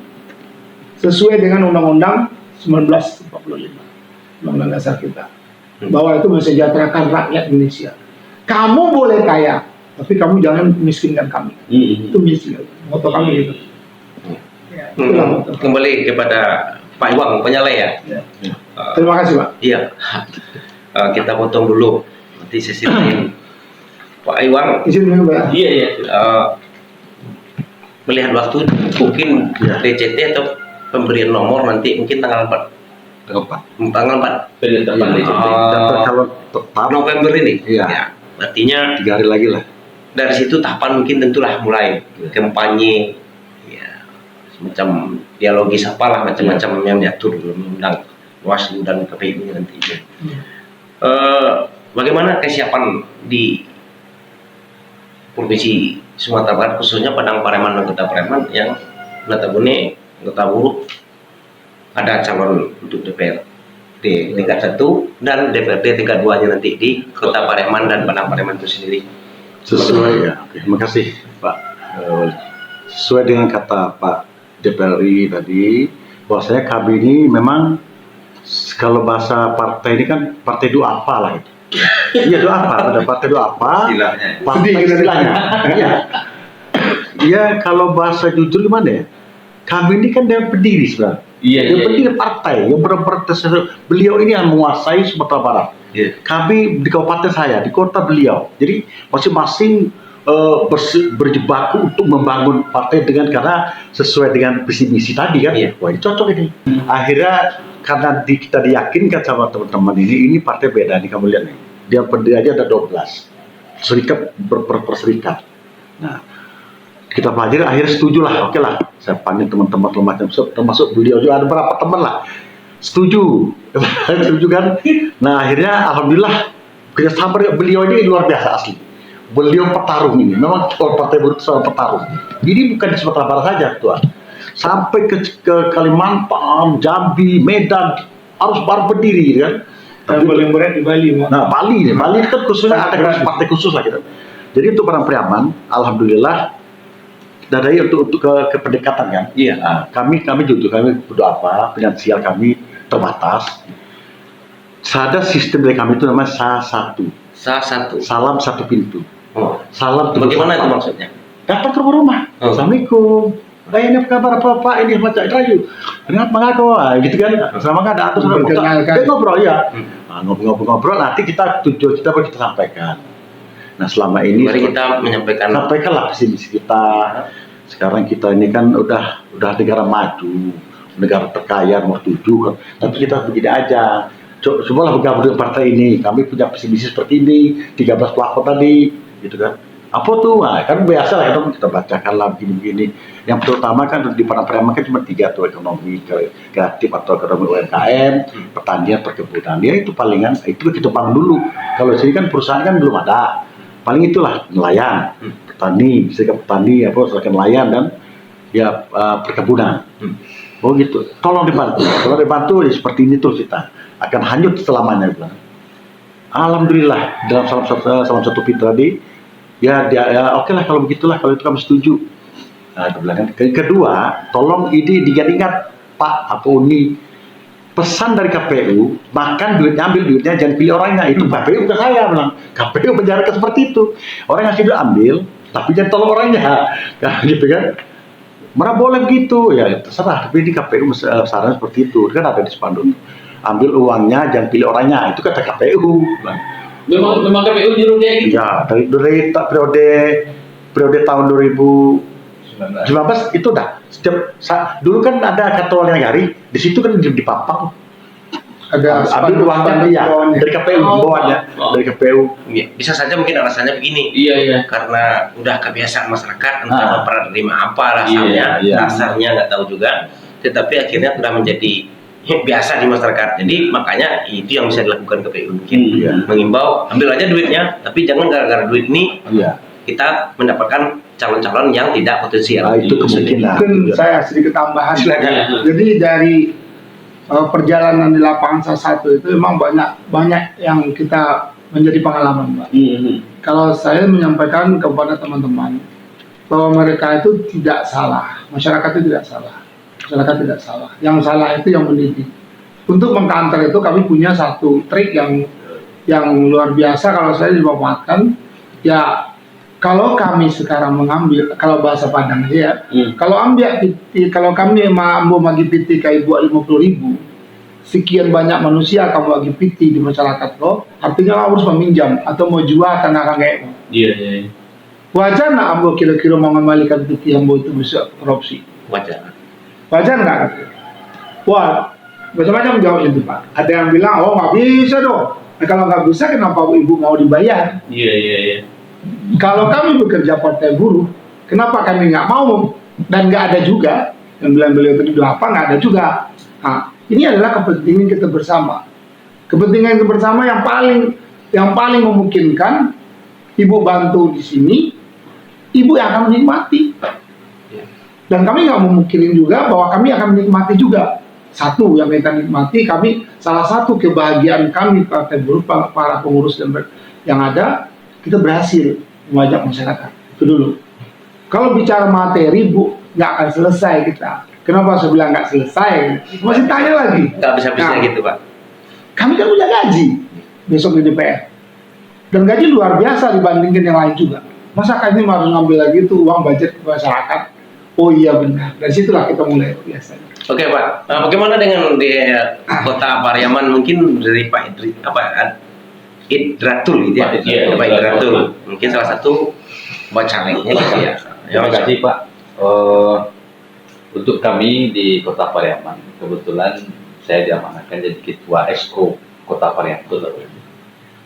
sesuai dengan Undang-Undang 1945, Undang-Undang Dasar kita, bahwa itu mensejahterakan rakyat Indonesia. Kamu boleh kaya, tapi kamu jangan miskinkan kami. Itu misi, moto kami itu. Kembali kepada Pak Iwang, penyalai ya. Terima kasih, Pak. Iya. Kita potong dulu, nanti sesi lain. Pak Iwang, izin dulu, Pak. melihat waktu mungkin DCT atau pemberian nomor nanti mungkin tanggal 4. Tanggal 4. Penetapan DCT. Kalau tetap November ini. Iya. Artinya 3 hari lagi lah. dari situ tahapan mungkin tentulah mulai kampanye, ya, semacam dialogis apalah macam-macam yang diatur dalam undang Bawaslu dan KPU nantinya. Bagaimana kesiapan di Provinsi Sumatera Barat, khususnya Padang Pareman dan Kota Pareman yang notabene anggota buruh ada calon untuk DPRD tingkat 1 dan DPRD tingkat 2-nya nanti di Kota Pareman dan Padang Pareman itu sendiri. Sesuai ya. Oke, terima kasih Pak. Sesuai dengan kata Pak DPRI tadi, bahwasanya KB ini memang kalau bahasa partai ini kan partai do apa lah itu. Iya, do apa? Ada partai do apa? Partai istilahnya. Iya. Iya, kalau bahasa jujur gimana ya? Kami ini kan dia pendiri sebenarnya. Dia pendiri partai yang benar-benar beliau ini yang menguasai Sumatera Barat. Kami di kabupaten saya, di kota beliau. Jadi masing-masing berjibaku untuk membangun partai dengan karena sesuai dengan visi misi tadi kan. Wah, ini cocok ini. Akhirnya karena kita diyakinkan sama teman-teman ini partai beda nih, kamu lihat nih. Dia pendiri aja ada 12. Serikat berserikat. Nah, kita pelajari akhirnya setuju lah, oke lah. Saya panggil teman-teman termasuk beliau juga ada beberapa teman lah. setuju. Setuju kan? Nah akhirnya alhamdulillah kerjasama beliau ini luar biasa asli. Beliau petarung ini, memang Partai Buruh soal petarung. Ini bukan di Sumatera Barat saja, Tuan. Sampai ke Kalimantan, Jambi, Medan, harus berdiri, kan? Yang paling berat di Bali, Pak. Nah, Bali kan khususnya ada partai khusus lah gitu. Jadi untuk Padang Pariaman, alhamdulillah dari untuk ke pendekatan kan. Iya. Nah, kami jujur kami berdoa apa, finansial kami terbatas. Ada sistem dari kami itu namanya SA1. satu. Salam satu pintu. Oh. Salam terus Bagaimana itu apa? maksudnya? Datang ke rumah. Oh. Assalamualaikum. Ini apa kabar Pak? Ini macam rayu. Kenapa mengaku? Gitu kan. Sama kan ada atur Memperkenalkan. ngobrol ya. Nah, ngobrol nanti kita tujuan kita baru kita sampaikan. Nah, selama ini Mari kita sampaikanlah visi misi kita. Sekarang kita ini kan udah negara maju, negara terkaya nomor 7 kan. Tapi kita begini aja. Cobalah bergabung dengan partai ini. Kami punya visi misi seperti ini, 13 pelakon tadi, gitu kan. Apa tuh? Nah, kan biasa lah kita bacakan lah begini-begini. Yang terutama kan di Padang Pariaman kan cuma 3 tuh, ekonomi kreatif atau ekonomi UMKM, pertanian, perkebunan. Ya itu palingan itu kita bangun dulu. Kalau sini kan perusahaan kan belum ada. Paling itulah nelayan, petani, serikat petani, serikat nelayan dan ya perkebunan. Oh gitu. Tolong dibantu. Kalau dibantu ya seperti ini terus kita akan hanyut selamanya. Bilang. Alhamdulillah dalam salam satu pintu tadi ya oke lah kalau begitulah, kalau itu kami setuju. Nah, kedua, tolong ini diingat Pak Uni, pesan dari KPU, makan duitnya, ambil duitnya, jangan pilih orangnya. Itu KPU bukan saya bilang. KPU menjalankan seperti itu. Orang yang sudah ambil, tapi jangan tolong orangnya, nah, gitu kan? Mana boleh begitu ya terserah. Tapi di KPU saran seperti itu kan ada di spanduk. Ambil uangnya, jangan pilih orangnya. Itu kata KPU. Memang KPU nyuruh dia gitu. Ya, dari periode tahun 2019 itu dah. Dulu kan ada kartu Nagari, di situ kan dipapang. Ada Ambil uangnya dia dari KPU, bawahnya dari KPU. Ya, bisa saja mungkin alasannya begini. Iya. Karena udah kebiasaan masyarakat Ah. entah menerima apa rasanya, Iya. dasarnya nggak tahu juga. Tetapi akhirnya sudah menjadi biasa di masyarakat. Jadi makanya itu yang bisa dilakukan KPU mungkin. Iya. Mengimbau ambil aja duitnya, tapi jangan gara-gara duit ini Iya. kita mendapatkan calon-calon yang tidak potensial. Nah, itu kemungkinan. Mungkin saya sedikit tambahan. Silakan. Jadi dari perjalanan di lapangan SA1 itu memang banyak yang kita menjadi pengalaman, Pak. Kalau saya menyampaikan kepada teman-teman bahwa mereka itu tidak salah, masyarakat itu tidak salah, masyarakat tidak salah. Yang salah itu yang mendidik. Untuk mengcounter itu kami punya satu trik yang luar biasa. Kalau saya dibawakan, ya kalau kami sekarang mengambil, kalau bahasa Padang ya, kalau kalau kami mau bagi PT ke ibu 50.000, sekian banyak manusia kamu bagi PT di masyarakat lo, artinya lo harus meminjam atau mau jual tanah kakek. Iya. Wajar nggak ambo kira-kira mau mengembalikan PT ambo itu bisa korupsi? Wajar. Wajar nggak? Wah, macam-macam jawab itu Pak. Ada yang bilang, oh nggak bisa dong. Nah, kalau nggak bisa, kenapa ibu mau dibayar? Iya. Kalau kami bekerja partai buruh, kenapa kami nggak mau? Dan nggak ada juga yang bilang beliau tadi apa nggak ada juga. Nah, ini adalah kepentingan kita bersama. Kepentingan kita bersama yang paling memungkinkan. Ibu bantu di sini, ibu yang akan menikmati. Dan kami nggak memungkirin juga bahwa kami akan menikmati juga. Satu yang kita nikmati, kami salah satu kebahagiaan kami partai buruh, para pengurus yang ada, kita berhasil mengajak masyarakat. Itu dulu. Kalau bicara materi, Bu, nggak akan selesai kita. Kenapa saya bilang nggak selesai? Masih tanya lagi. Nggak bisa-bisa Nah, gitu Pak. Kami kan punya gaji besok di DPR. Dan gaji luar biasa dibandingkan yang lain juga. Masa ini harus ngambil lagi itu uang budget ke masyarakat? Oh iya benar. Dari situlah kita mulai biasanya. Oke Pak, bagaimana dengan di Kota Pariaman, mungkin dari Pak Idratul gitu ya? Iya, Pak Idratul. Mungkin salah satu bacaleknya gitu ya. Terima kasih Pak. Untuk kami di Kota Pariaman, kebetulan saya diamanahkan jadi Ketua Exco Kota Pariaman.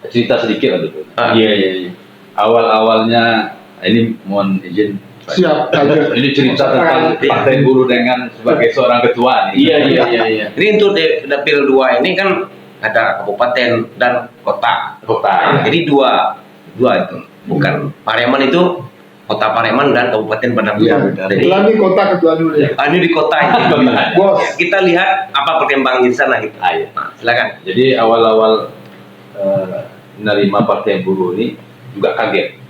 Cerita sedikit lah dulu. Iya. Awal-awalnya ini mohon izin Siap aja. Ini cerita tentang Partai Buruh dengan sebagai seorang ketua nih. Iya. Jadi untuk dapil 2 ini kan ada kabupaten dan kota. Kota. Jadi dua itu, bukan Pariaman itu kota Pariaman dan kabupaten Padang. Iya. Jadi Lagi kota ketua dulu ya. ini di kota ini. Bos. Ya, kita lihat apa perkembangan di sana gitu. Iya. Nah, silakan. Jadi awal-awal menerima Partai Buruh ini juga kaget.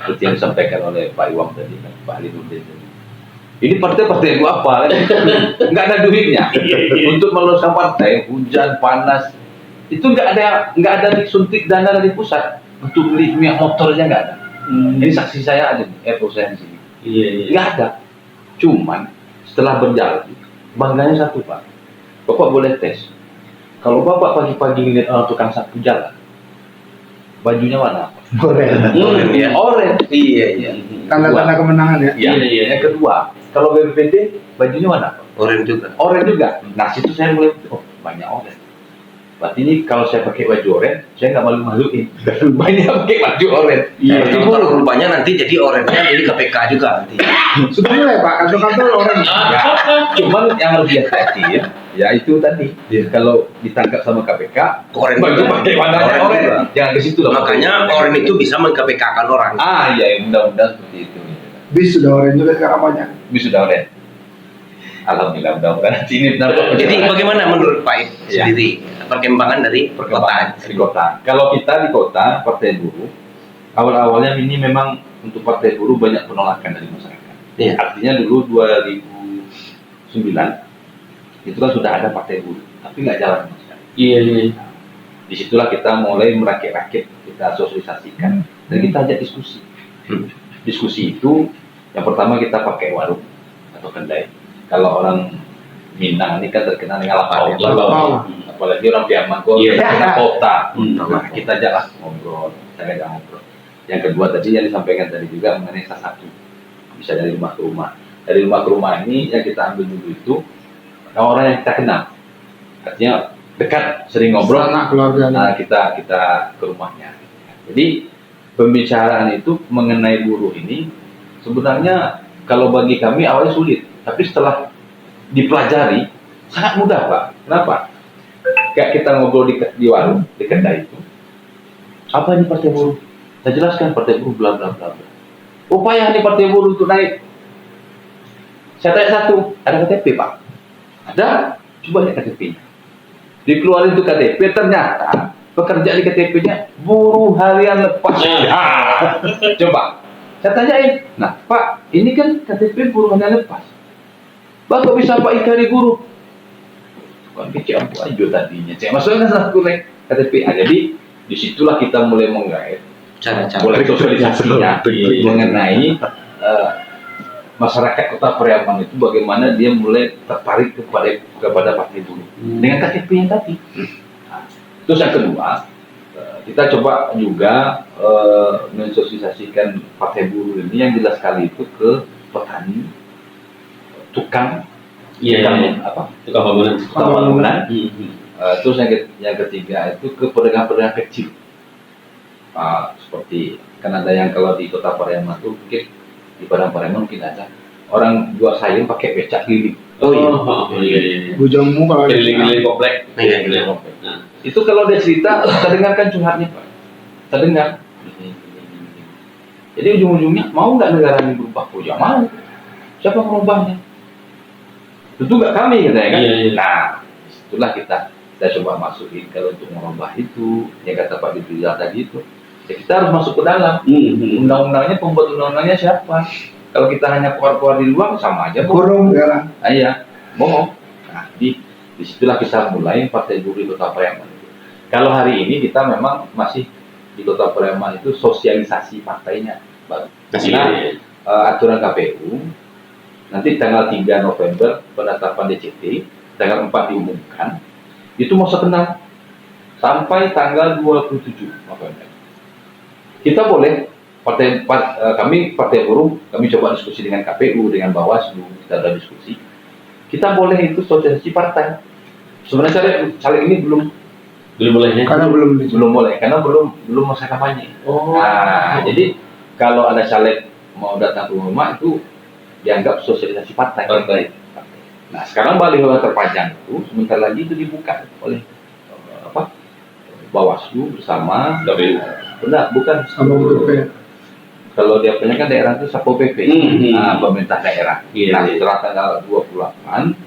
Seperti yang disampaikan oleh Pak Iwam tadi, kan, Pak Alinuddin tadi. Ini partai-partai itu apa? Kan? Nggak ada duitnya untuk meloloskan partai, hujan, panas, itu nggak ada disuntik dana dari pusat untuk beli minyak motor aja nggak ada. Ini saksi saya aja, saya di sini. Iya. Nggak ada. Cuman setelah berjalan, bangganya satu Pak. Bapak boleh tes. Kalau Bapak pagi-pagi ngeliat orang tukang sapu jalan, bajunya warna apa? Oren. Ya. Orange. Iya. Tanda-tanda kemenangan ya. Iya. Yang kedua, kalau BPPT bajunya warna apa? Oren juga. Orange juga. Nah situ saya mulai, oh banyak orange. Berarti ini kalau saya pakai baju orange, saya nggak malu-maluin. Banyak pakai baju orange. Iya. Kalau rupanya nanti jadi orennya jadi KPK juga nanti. Sudah mulai Pak, kantor-kantor Oren. Ya, cuman yang harus dihati ya itu tadi. Kalau ditangkap sama KPK, Oren baju juga. pakai warna Oren orange. juga. Jangan ke situ lah. Makanya oren itu bisa meng-KPK-kan orang. Iya, mudah-mudahan seperti itu. Bis sudah Oren juga sekarang banyak. Ini sudah orange. Alhamdulillah, mudah-mudahan ini benar. Jadi bagaimana menurut Pak Iya. sendiri perkembangan dari perkembangan kota? di kota. Kalau kita di kota, Partai Buruh, awal-awalnya ini memang untuk Partai Buruh banyak penolakan dari masyarakat. Iya. Artinya dulu 2009 itu kan sudah ada Partai Buruh, tapi nggak jalan sama sekali. Iya. Disitulah kita mulai merakit-rakit, kita sosialisasikan, dan kita ajak diskusi. Diskusi itu, yang pertama kita pakai warung atau kedai. Kalau orang Minang ini kan terkenal dengan lapau. Lapau. Apalagi orang Piaman kok Iya. terkenal kota. Hmm. Nah, kita jalan ngobrol, kita ajak ngobrol. Yang kedua tadi yang disampaikan tadi juga mengenai salah satu, bisa dari rumah ke rumah. Dari rumah ke rumah ini yang kita ambil dulu itu orang yang kita kenal, artinya dekat, sering ngobrol. Anak keluarga. Nah, kita ke rumahnya. Jadi pembicaraan itu mengenai buruh ini sebenarnya kalau bagi kami awalnya sulit, tapi setelah dipelajari sangat mudah Pak. Kenapa? Kayak kita ngobrol di warung, di kedai itu. Apa ini Partai Buruh? Saya jelaskan Partai Buruh bla bla bla. Upaya nih Partai Buruh untuk naik. Saya tanya satu, ada KTP Pak? Ada? Coba lihat KTP-nya. Dikeluarin itu KTP, ternyata pekerja di KTP-nya buruh harian lepas. Coba, saya tanyain, nah Pak, ini kan KTP buruh harian lepas. Bapak bisa Pak ikan di buruh? Bukan kecil aja tadinya. Saya maksudnya kan kurang KTP. Jadi disitulah kita mulai menggait, Cara-cara. mulai sosialisasinya mengenai masyarakat Kota Pariaman itu bagaimana dia mulai tertarik kepada Partai Buruh dengan KTP yang tadi. Nah, terus yang kedua, kita coba juga mensosialisasikan Partai Buruh ini yang jelas sekali itu ke petani, tukang, apa? Tukang bangunan. Tukang bangunan. Hmm. Terus yang ketiga itu ke pedagang-pedagang kecil. Seperti kan ada yang kalau di Kota Pariaman itu mungkin di Padang Pariaman mungkin ada orang jual sayur pakai becak keliling. Iya. Bujangmu kalau Keliling-keliling komplek. Iya. Nah. Itu kalau dia cerita, kita dengarkan curhatnya Pak. Kita dengar. Jadi ujung-ujungnya mau nggak negara ini berubah? Oh ya mau. Siapa merubahnya? Tentu nggak kami katanya kan. Iya. Nah, itulah kita coba masukin kalau untuk merubah itu yang kata Pak Dipilih tadi itu. Ya kita harus masuk ke dalam. Undang-undangnya, pembuat undang-undangnya siapa? Kalau kita hanya keluar-keluar di luar sama aja kurung sekarang. iya, bohong. Nah, disitulah kita mulai Partai Buruh di Kota Pariaman. Kalau hari ini kita memang masih di Kota Pariaman itu sosialisasi partainya baru. Karena aturan KPU nanti tanggal 3 November penetapan DCT, tanggal 4 diumumkan, itu mau sekenal sampai tanggal 27 November. Kita boleh kami Partai Buruh, kami coba diskusi dengan KPU, dengan Bawaslu, kita ada diskusi. Kita boleh itu sosialisasi partai. Sebenarnya caleg ini belum boleh. Karena belum boleh, karena belum masa kampanye. Oh. Nah, jadi kalau ada caleg mau datang ke rumah itu dianggap sosialisasi partai. Nah sekarang baliho terpajang itu sebentar lagi itu dibuka oleh Bawaslu bersama benar bukan Sama BP. kalau dia punya kan daerah itu Satpol PP, nah, pemerintah daerah. Iya, Nah iya. setelah tanggal 28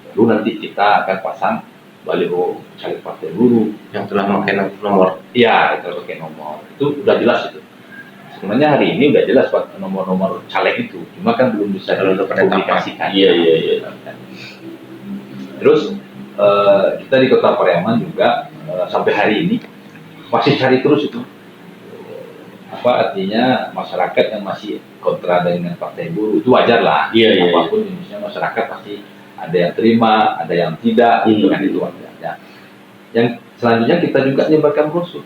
baru nanti kita akan pasang baliho caleg partai buruh. yang telah memakai nomor. Iya, kita pakai nomor. Itu udah jelas itu. Sebenarnya hari ini udah jelas Pak nomor-nomor caleg itu, cuma kan belum bisa Kalau untuk penetapan. dipublikasikan. Iya. Terus kita di Kota Pariaman juga sampai hari ini masih cari terus itu apa artinya masyarakat yang masih kontra dengan partai buruh itu wajar lah. Iya. Apapun jenisnya masyarakat pasti ada yang terima, ada yang tidak, itu kan itu wajar. Ya. Yang selanjutnya kita juga menyebarkan brosur.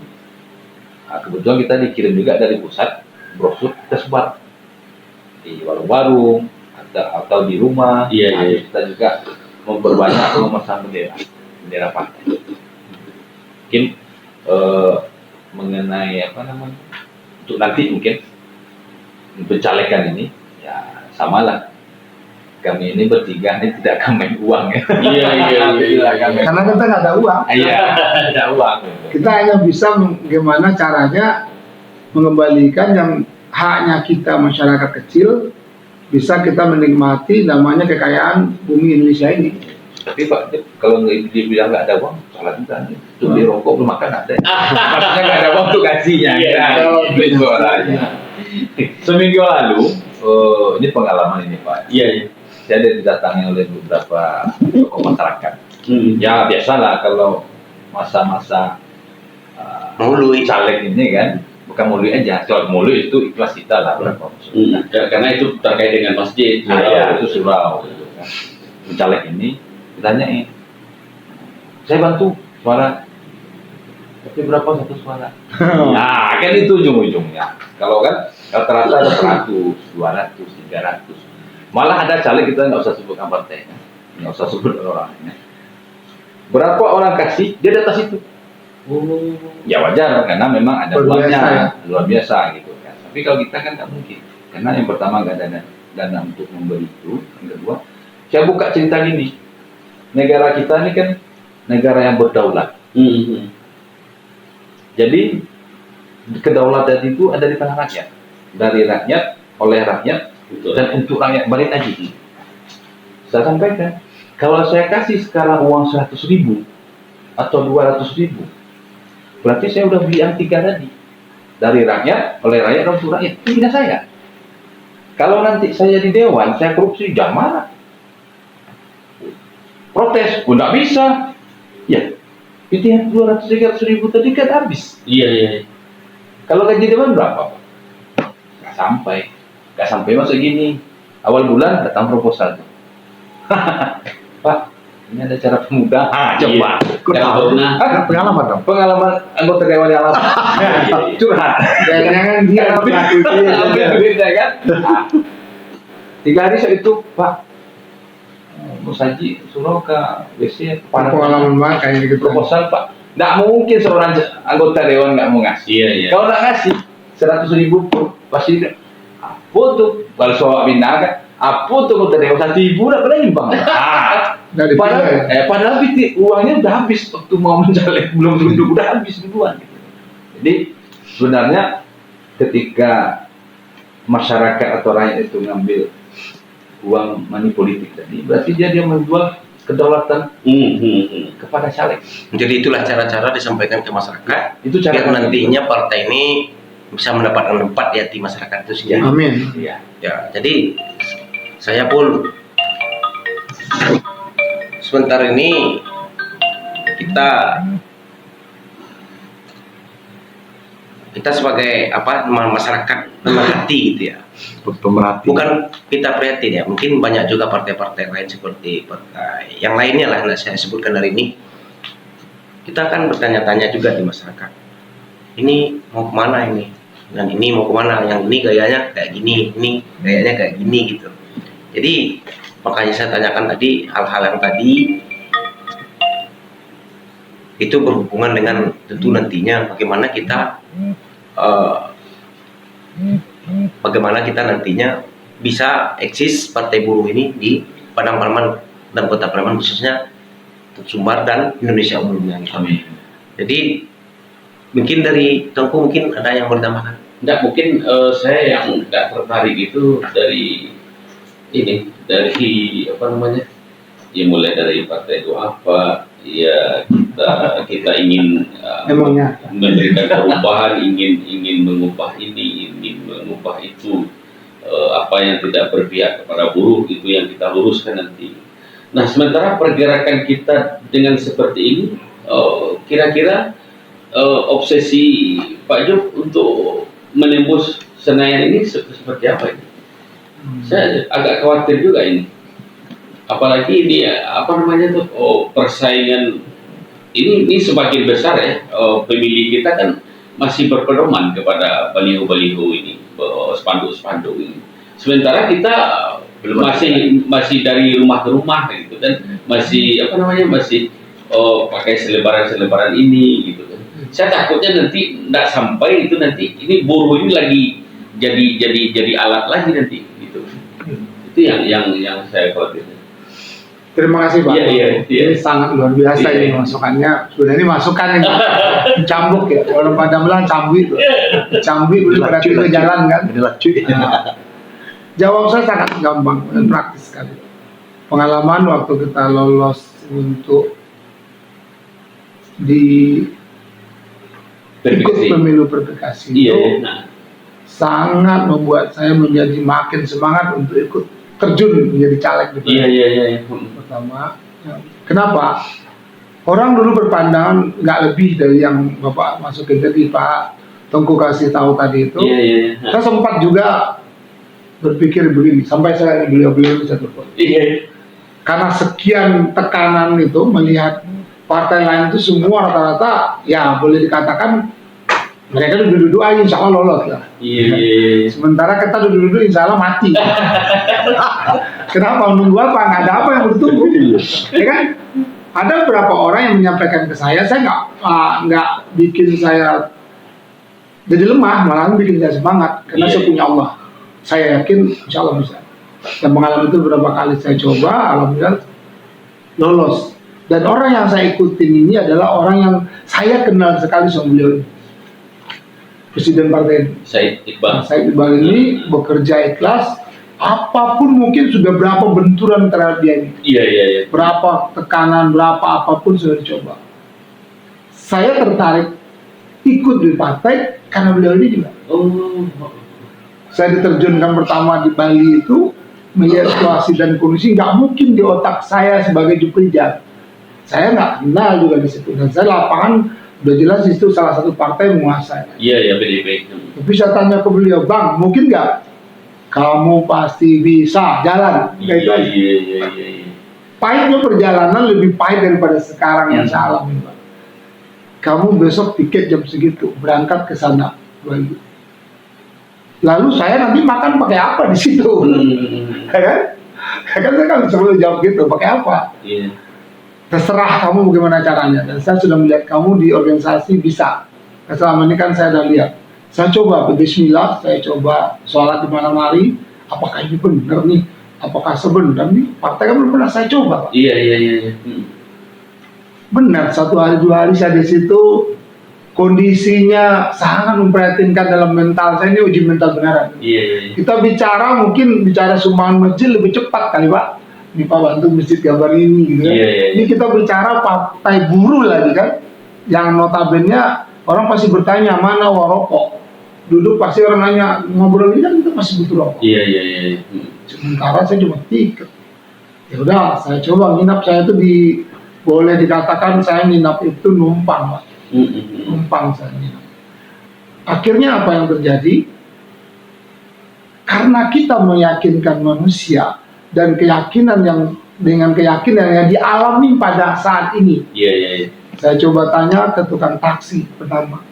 Nah, kebetulan kita dikirim juga dari pusat brosur tersebar di warung-warung atau di rumah. Iya. Nah, kita juga memperbanyak memasang bendera partai. Mungkin mengenai apa namanya untuk nanti mungkin pencalekan ini ya samalah kami ini bertiga ini tidak akan main uang ya. Iya. Tidak akan main Karena kita nggak ada uang. Iya, ada uang. Kita hanya bisa gimana caranya mengembalikan yang haknya kita masyarakat kecil bisa kita menikmati namanya kekayaan bumi Indonesia ini. Tapi Pak, kalau dibilang nggak ada uang, salah juga nih. Untuk beli rokok belum makan ada. Maksudnya nggak ada uang untuk gajinya. Iya, Itu orangnya. Seminggu lalu, ini pengalaman ini Pak. Iya. Saya didatangi oleh beberapa tokoh masyarakat. Hmm. Ya biasalah kalau masa-masa Mului. caleg ini kan, bukan mului aja. Kalau mului itu ikhlas kita lah berapa. Karena itu terkait dengan masjid. Nah, ya, itu surau. Gitu kan. Caleg ini ditanyain, saya bantu suara, tapi berapa satu suara? Nah, kan itu ujung-ujungnya. Kalau kan rata-rata ada 100, 200, 300. Malah ada caleg kita nggak usah sebutkan partainya, nggak usah sebut orangnya. Berapa orang kasih, dia di atas itu. Ya wajar, karena memang ada Luar biasa, uangnya, ya. luar biasa gitu kan. Tapi kalau kita kan nggak mungkin, karena yang pertama nggak ada dana untuk membeli itu, yang kedua, saya buka cerita gini. Negara kita ini kan negara yang berdaulat. Jadi kedaulatan itu ada di tangan rakyat, dari rakyat, oleh rakyat, dan untuk rakyat balik lagi. Saya sampaikan, kalau saya kasih sekarang uang 100.000 atau 200.000, berarti saya udah beli yang 3 tadi, dari rakyat, oleh rakyat, dan untuk rakyat. Itu tidak saya. Kalau nanti saya di dewan, saya korupsi, jangan marah. Protes, pun nggak bisa. Ya, itu yang 200-300.000 tadi kan habis. Iya. Kalau gaji dewan berapa? Nggak sampai masuk gini. Awal bulan datang proposal. Pak, ini ada cara pemuda. Coba. Pengalaman dong. Pengalaman anggota dewan yang lama. Curhat. Jangan dia pelaku Beda kan? 3 hari saya itu, Pak. Mus Haji suruh ke WC pengalaman banget kayak gitu. proposal Pak. Nggak mungkin seorang anggota dewan nggak mau ngasih. Iya. Kalau nggak ngasih 100.000 pun pasti apa tuh kalau soal bina kan apa tuh anggota dewan 1.000 nggak pernah nyumbang. Nggak dipilih. Padahal uangnya udah habis waktu mau mencaleg belum duduk udah habis duluan. Jadi sebenarnya ketika masyarakat atau rakyat itu ngambil uang money politik tadi, berarti dia menjual kedaulatan kepada caleg. Jadi itulah cara-cara disampaikan ke masyarakat. Itu cara Biar nantinya partai ini bisa mendapatkan tempat di hati masyarakat itu sendiri. Amin. Iya. Ya, jadi saya pun sebentar ini kita sebagai masyarakat pemerhati gitu ya. Pemerhati. Bukan kita prihatin ya, mungkin banyak juga partai-partai lain seperti partai yang lainnya lah yang saya sebutkan hari ini. Kita akan bertanya-tanya juga di masyarakat. Ini mau kemana ini? Dan ini mau kemana? Yang ini gayanya kayak gini, ini gayanya kayak gini gitu. Jadi makanya saya tanyakan tadi hal-hal yang tadi itu berhubungan dengan tentu nantinya bagaimana kita bagaimana kita nantinya bisa eksis Partai Buruh ini di Padang Pariaman dan Kota Pariaman, khususnya Sumbar dan Indonesia umumnya. Amin. Jadi mungkin dari Tengku mungkin ada yang mau ditambahkan. Enggak, mungkin saya yang nggak tertarik itu dari ini, dari apa namanya, ya mulai dari partai itu apa, ya kita ingin Emangnya memberikan perubahan, ingin mengubah ini, ingin mengubah itu, apa yang tidak berpihak kepada buruh itu yang kita luruskan nanti. Nah, sementara pergerakan kita dengan seperti ini, kira-kira obsesi Pak Jok untuk menembus Senayan ini seperti apa ini? Saya agak khawatir juga ini. Apalagi ini apa namanya tuh, persaingan ini semakin besar ya. Pemilih kita kan masih berpedoman kepada baliho-baliho ini, spanduk-spanduk ini. Sementara kita masih dari rumah ke rumah gitu kan, masih apa namanya, masih pakai selebaran ini gitu kan. Saya takutnya nanti tidak sampai itu, nanti ini buruh ini lagi jadi alat lagi nanti gitu. Itu yang saya khawatirkan. terima kasih Pak. Iya. Ini sangat luar biasa Iya. ini masukannya. Sudah ini masukan ini cambuk ya. Kalau pada bilang cambuk, cambuk itu berarti ke jalan kan. Ini lucu. Nah, jawab saya sangat gampang dan praktis sekali. Pengalaman waktu kita lolos untuk ikut Verifikasi. pemilu verifikasi Iya. itu Nah, sangat membuat saya menjadi makin semangat untuk ikut terjun menjadi caleg di iya. pertama. Ya. Kenapa? Orang dulu berpandangan nggak lebih dari yang Bapak masukin tadi, Pak Tengku kasih tahu tadi itu. Iya. Saya sempat juga berpikir begini, sampai saya beliau-beliau bisa telepon. Iya. Karena sekian tekanan itu, melihat partai lain itu semua rata-rata, ya boleh dikatakan mereka duduk-duduk aja, insya Allah lolos lah. Iya. Sementara kita duduk-duduk insya Allah mati. Kenapa? Menunggu apa? Nggak ada apa yang bertunggu. Ya kan? Ada beberapa orang yang menyampaikan ke saya nggak bikin saya jadi lemah, malah bikin saya semangat. Karena Iya. saya punya Allah. Saya yakin insya Allah bisa. Dan pengalaman itu beberapa kali saya coba, alhamdulillah lolos. Dan orang yang saya ikutin ini adalah orang yang saya kenal sekali sama beliau. Presiden partai Said Iqbal. Said Iqbal ini bekerja ikhlas, apapun mungkin sudah berapa benturan terhadap dia ini, Iya. berapa tekanan, berapa apapun sudah dicoba. Saya tertarik ikut di partai karena beliau ini juga. Oh. Saya diterjunkan pertama di Bali itu, melihat situasi dan kondisi, nggak mungkin di otak saya sebagai Juprijat. Saya nggak kenal juga di situ, dan saya lapangan udah jelas di situ salah satu partai menguasai. Iya, PDIP. Tapi saya tanya ke beliau, Bang, mungkin nggak? Kamu pasti bisa jalan. Kayak itu aja. Iya. Pahitnya perjalanan lebih pahit daripada sekarang yang saya alami, Pak. Kamu besok tiket jam segitu, berangkat ke sana. Lalu saya nanti makan pakai apa di situ? Ya kan? Ya kan saya kan selalu jawab gitu, pakai apa? Iya. Terserah kamu bagaimana caranya. Dan saya sudah melihat kamu di organisasi bisa. Nah, selama ini kan saya sudah lihat. Saya coba bismillah, saya coba sholat di malam hari. Apakah ini benar nih? Apakah sebenar nih? Partai kan belum pernah saya coba, Pak. Iya. Benar, satu hari dua hari saya di situ, kondisinya sangat memprihatinkan dalam mental saya. Ini uji mental beneran. Iya. Kita mungkin bicara sumbangan masjid lebih cepat kali, Pak. Ini Pak bantu masjid gambar ini gitu kan. Iya. Ini kita bicara partai buruh lagi kan, yang notabene orang pasti bertanya mana warokok. Duduk pasti orang nanya, ngobrol ini kan kita masih butuh rokok. Iya. Sementara saya cuma tiket. Ya udah, saya coba nginap. Saya itu boleh dikatakan saya nginap itu numpang, Pak. Numpang saya nginap. Akhirnya apa yang terjadi? Karena kita meyakinkan manusia dan keyakinan dengan keyakinan yang dialami pada saat ini. Iya. Saya coba tanya ke tukang taksi pertama,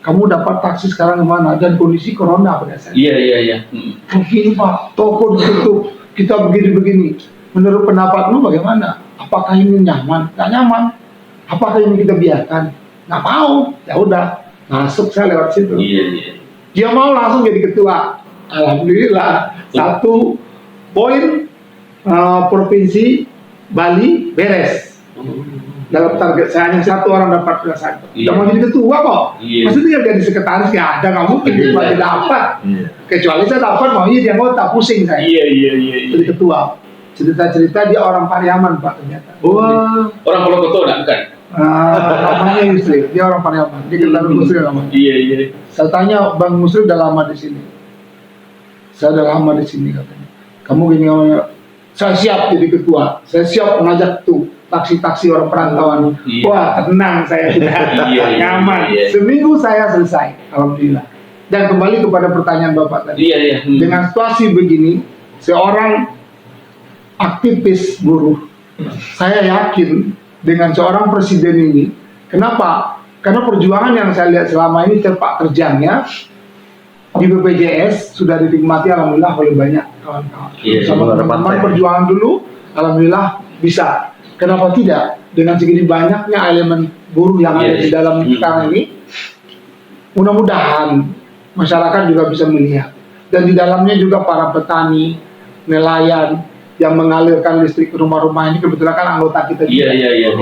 kamu dapat taksi sekarang kemana? Dan kondisi corona pada saat itu. Iya. Begini Pak, toko ditutup, kita begini-begini. Menurut pendapatmu bagaimana? Apakah ini nyaman? Nggak nyaman. Apakah ini kita biarkan? Nggak mau. Ya udah, masuk saya lewat situ. Iya. Dia mau langsung jadi ketua. Alhamdulillah 1 poin provinsi Bali beres. Dalam target saya hanya 1 orang dapat perasaan. Iya. Udah mau jadi ketua kok. Iya. Maksudnya jadi sekretaris nggak ada, nggak mungkin ketua dapat. Iya. Kecuali saya dapat mau jadi anggota, pusing saya. Iya. Jadi ketua. Cerita-cerita dia orang Pariaman Pak ternyata. Wah, Orang Purwokerto bukan? Namanya Yusril, dia orang Pariaman. Dia kenal Musril namanya. Iya. Saya tanya Bang Musril udah lama di sini. Saya udah lama di sini katanya. Kamu gini ngomongnya. Saya siap jadi ketua. Saya siap mengajak tuh taksi-taksi orang perantauan. Iya. Wah tenang saya sudah Iya. nyaman. Seminggu saya selesai. Alhamdulillah. Dan kembali kepada pertanyaan Bapak tadi. Iya. Dengan situasi begini, seorang aktivis buruh, saya yakin dengan seorang presiden ini, kenapa? Karena perjuangan yang saya lihat selama ini sepak terjangnya di BPJS sudah dinikmati alhamdulillah oleh banyak kawan-kawan. Iya, Sama teman-teman perjuangan dulu, alhamdulillah bisa. Kenapa tidak? Dengan segini banyaknya elemen buruh yang ada di dalam sekarang ini, mudah-mudahan masyarakat juga bisa melihat. Dan di dalamnya juga para petani, nelayan yang mengalirkan listrik ke rumah-rumah ini kebetulan kan anggota kita juga. Iya.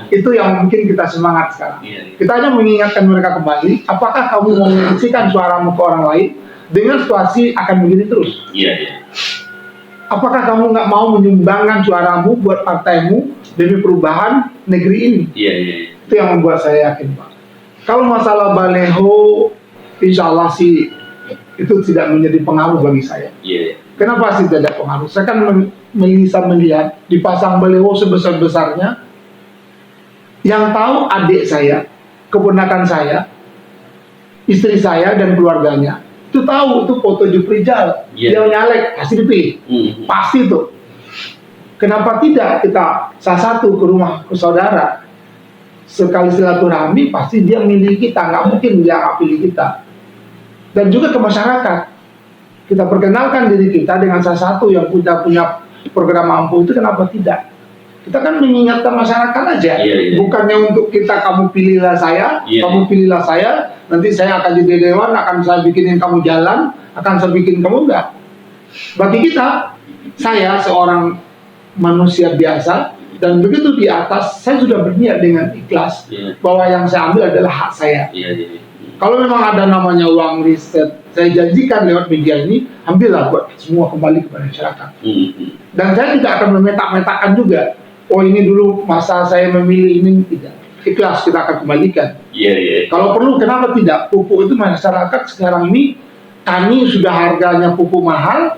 Itu yang mungkin kita semangat sekarang. Iya. Kita hanya mengingatkan mereka kembali, apakah kamu mau mengisikan suaramu ke orang lain dengan situasi akan begini terus? Iya. Apakah kamu nggak mau menyumbangkan suaramu buat partaimu demi perubahan negeri ini? Iya. Itu yang membuat saya yakin, Pak. Kalau masalah baleho, insya Allah sih itu tidak menjadi pengaruh bagi saya. Iya. Kenapa sih tidak pengaruh? Saya kan bisa melihat dipasang baleho sebesar-besarnya, yang tahu adik saya, keponakan saya, istri saya dan keluarganya, itu tahu itu foto Juprijal, Iya. dia nyalek pasti dipilih, pasti itu. Kenapa tidak kita satu ke rumah ke saudara, sekali silaturahmi pasti dia milih kita, nggak mungkin dia nggak pilih kita. Dan juga ke masyarakat, kita perkenalkan diri kita dengan salah satu yang punya program mampu itu, kenapa tidak? Kita kan mengingatkan masyarakat aja, Iya. bukannya untuk kita kamu pilihlah saya, Iya. kamu pilihlah saya, nanti saya akan jadi dewan, akan saya bikinin kamu jalan, akan saya bikin kamu enggak. Bagi kita, saya seorang manusia biasa dan begitu di atas, saya sudah berniat dengan ikhlas Iya. bahwa yang saya ambil adalah hak saya. Iya. Kalau memang ada namanya uang riset, saya janjikan lewat media ini, ambillah buat semua kembali kepada masyarakat. Dan saya tidak akan memetak-metakan juga. Oh ini dulu masa saya memilih ini, tidak. Ikhlas kita akan kembalikan. Iya. Kalau perlu kenapa tidak? Pupuk itu masyarakat sekarang ini, tani sudah harganya pupuk mahal,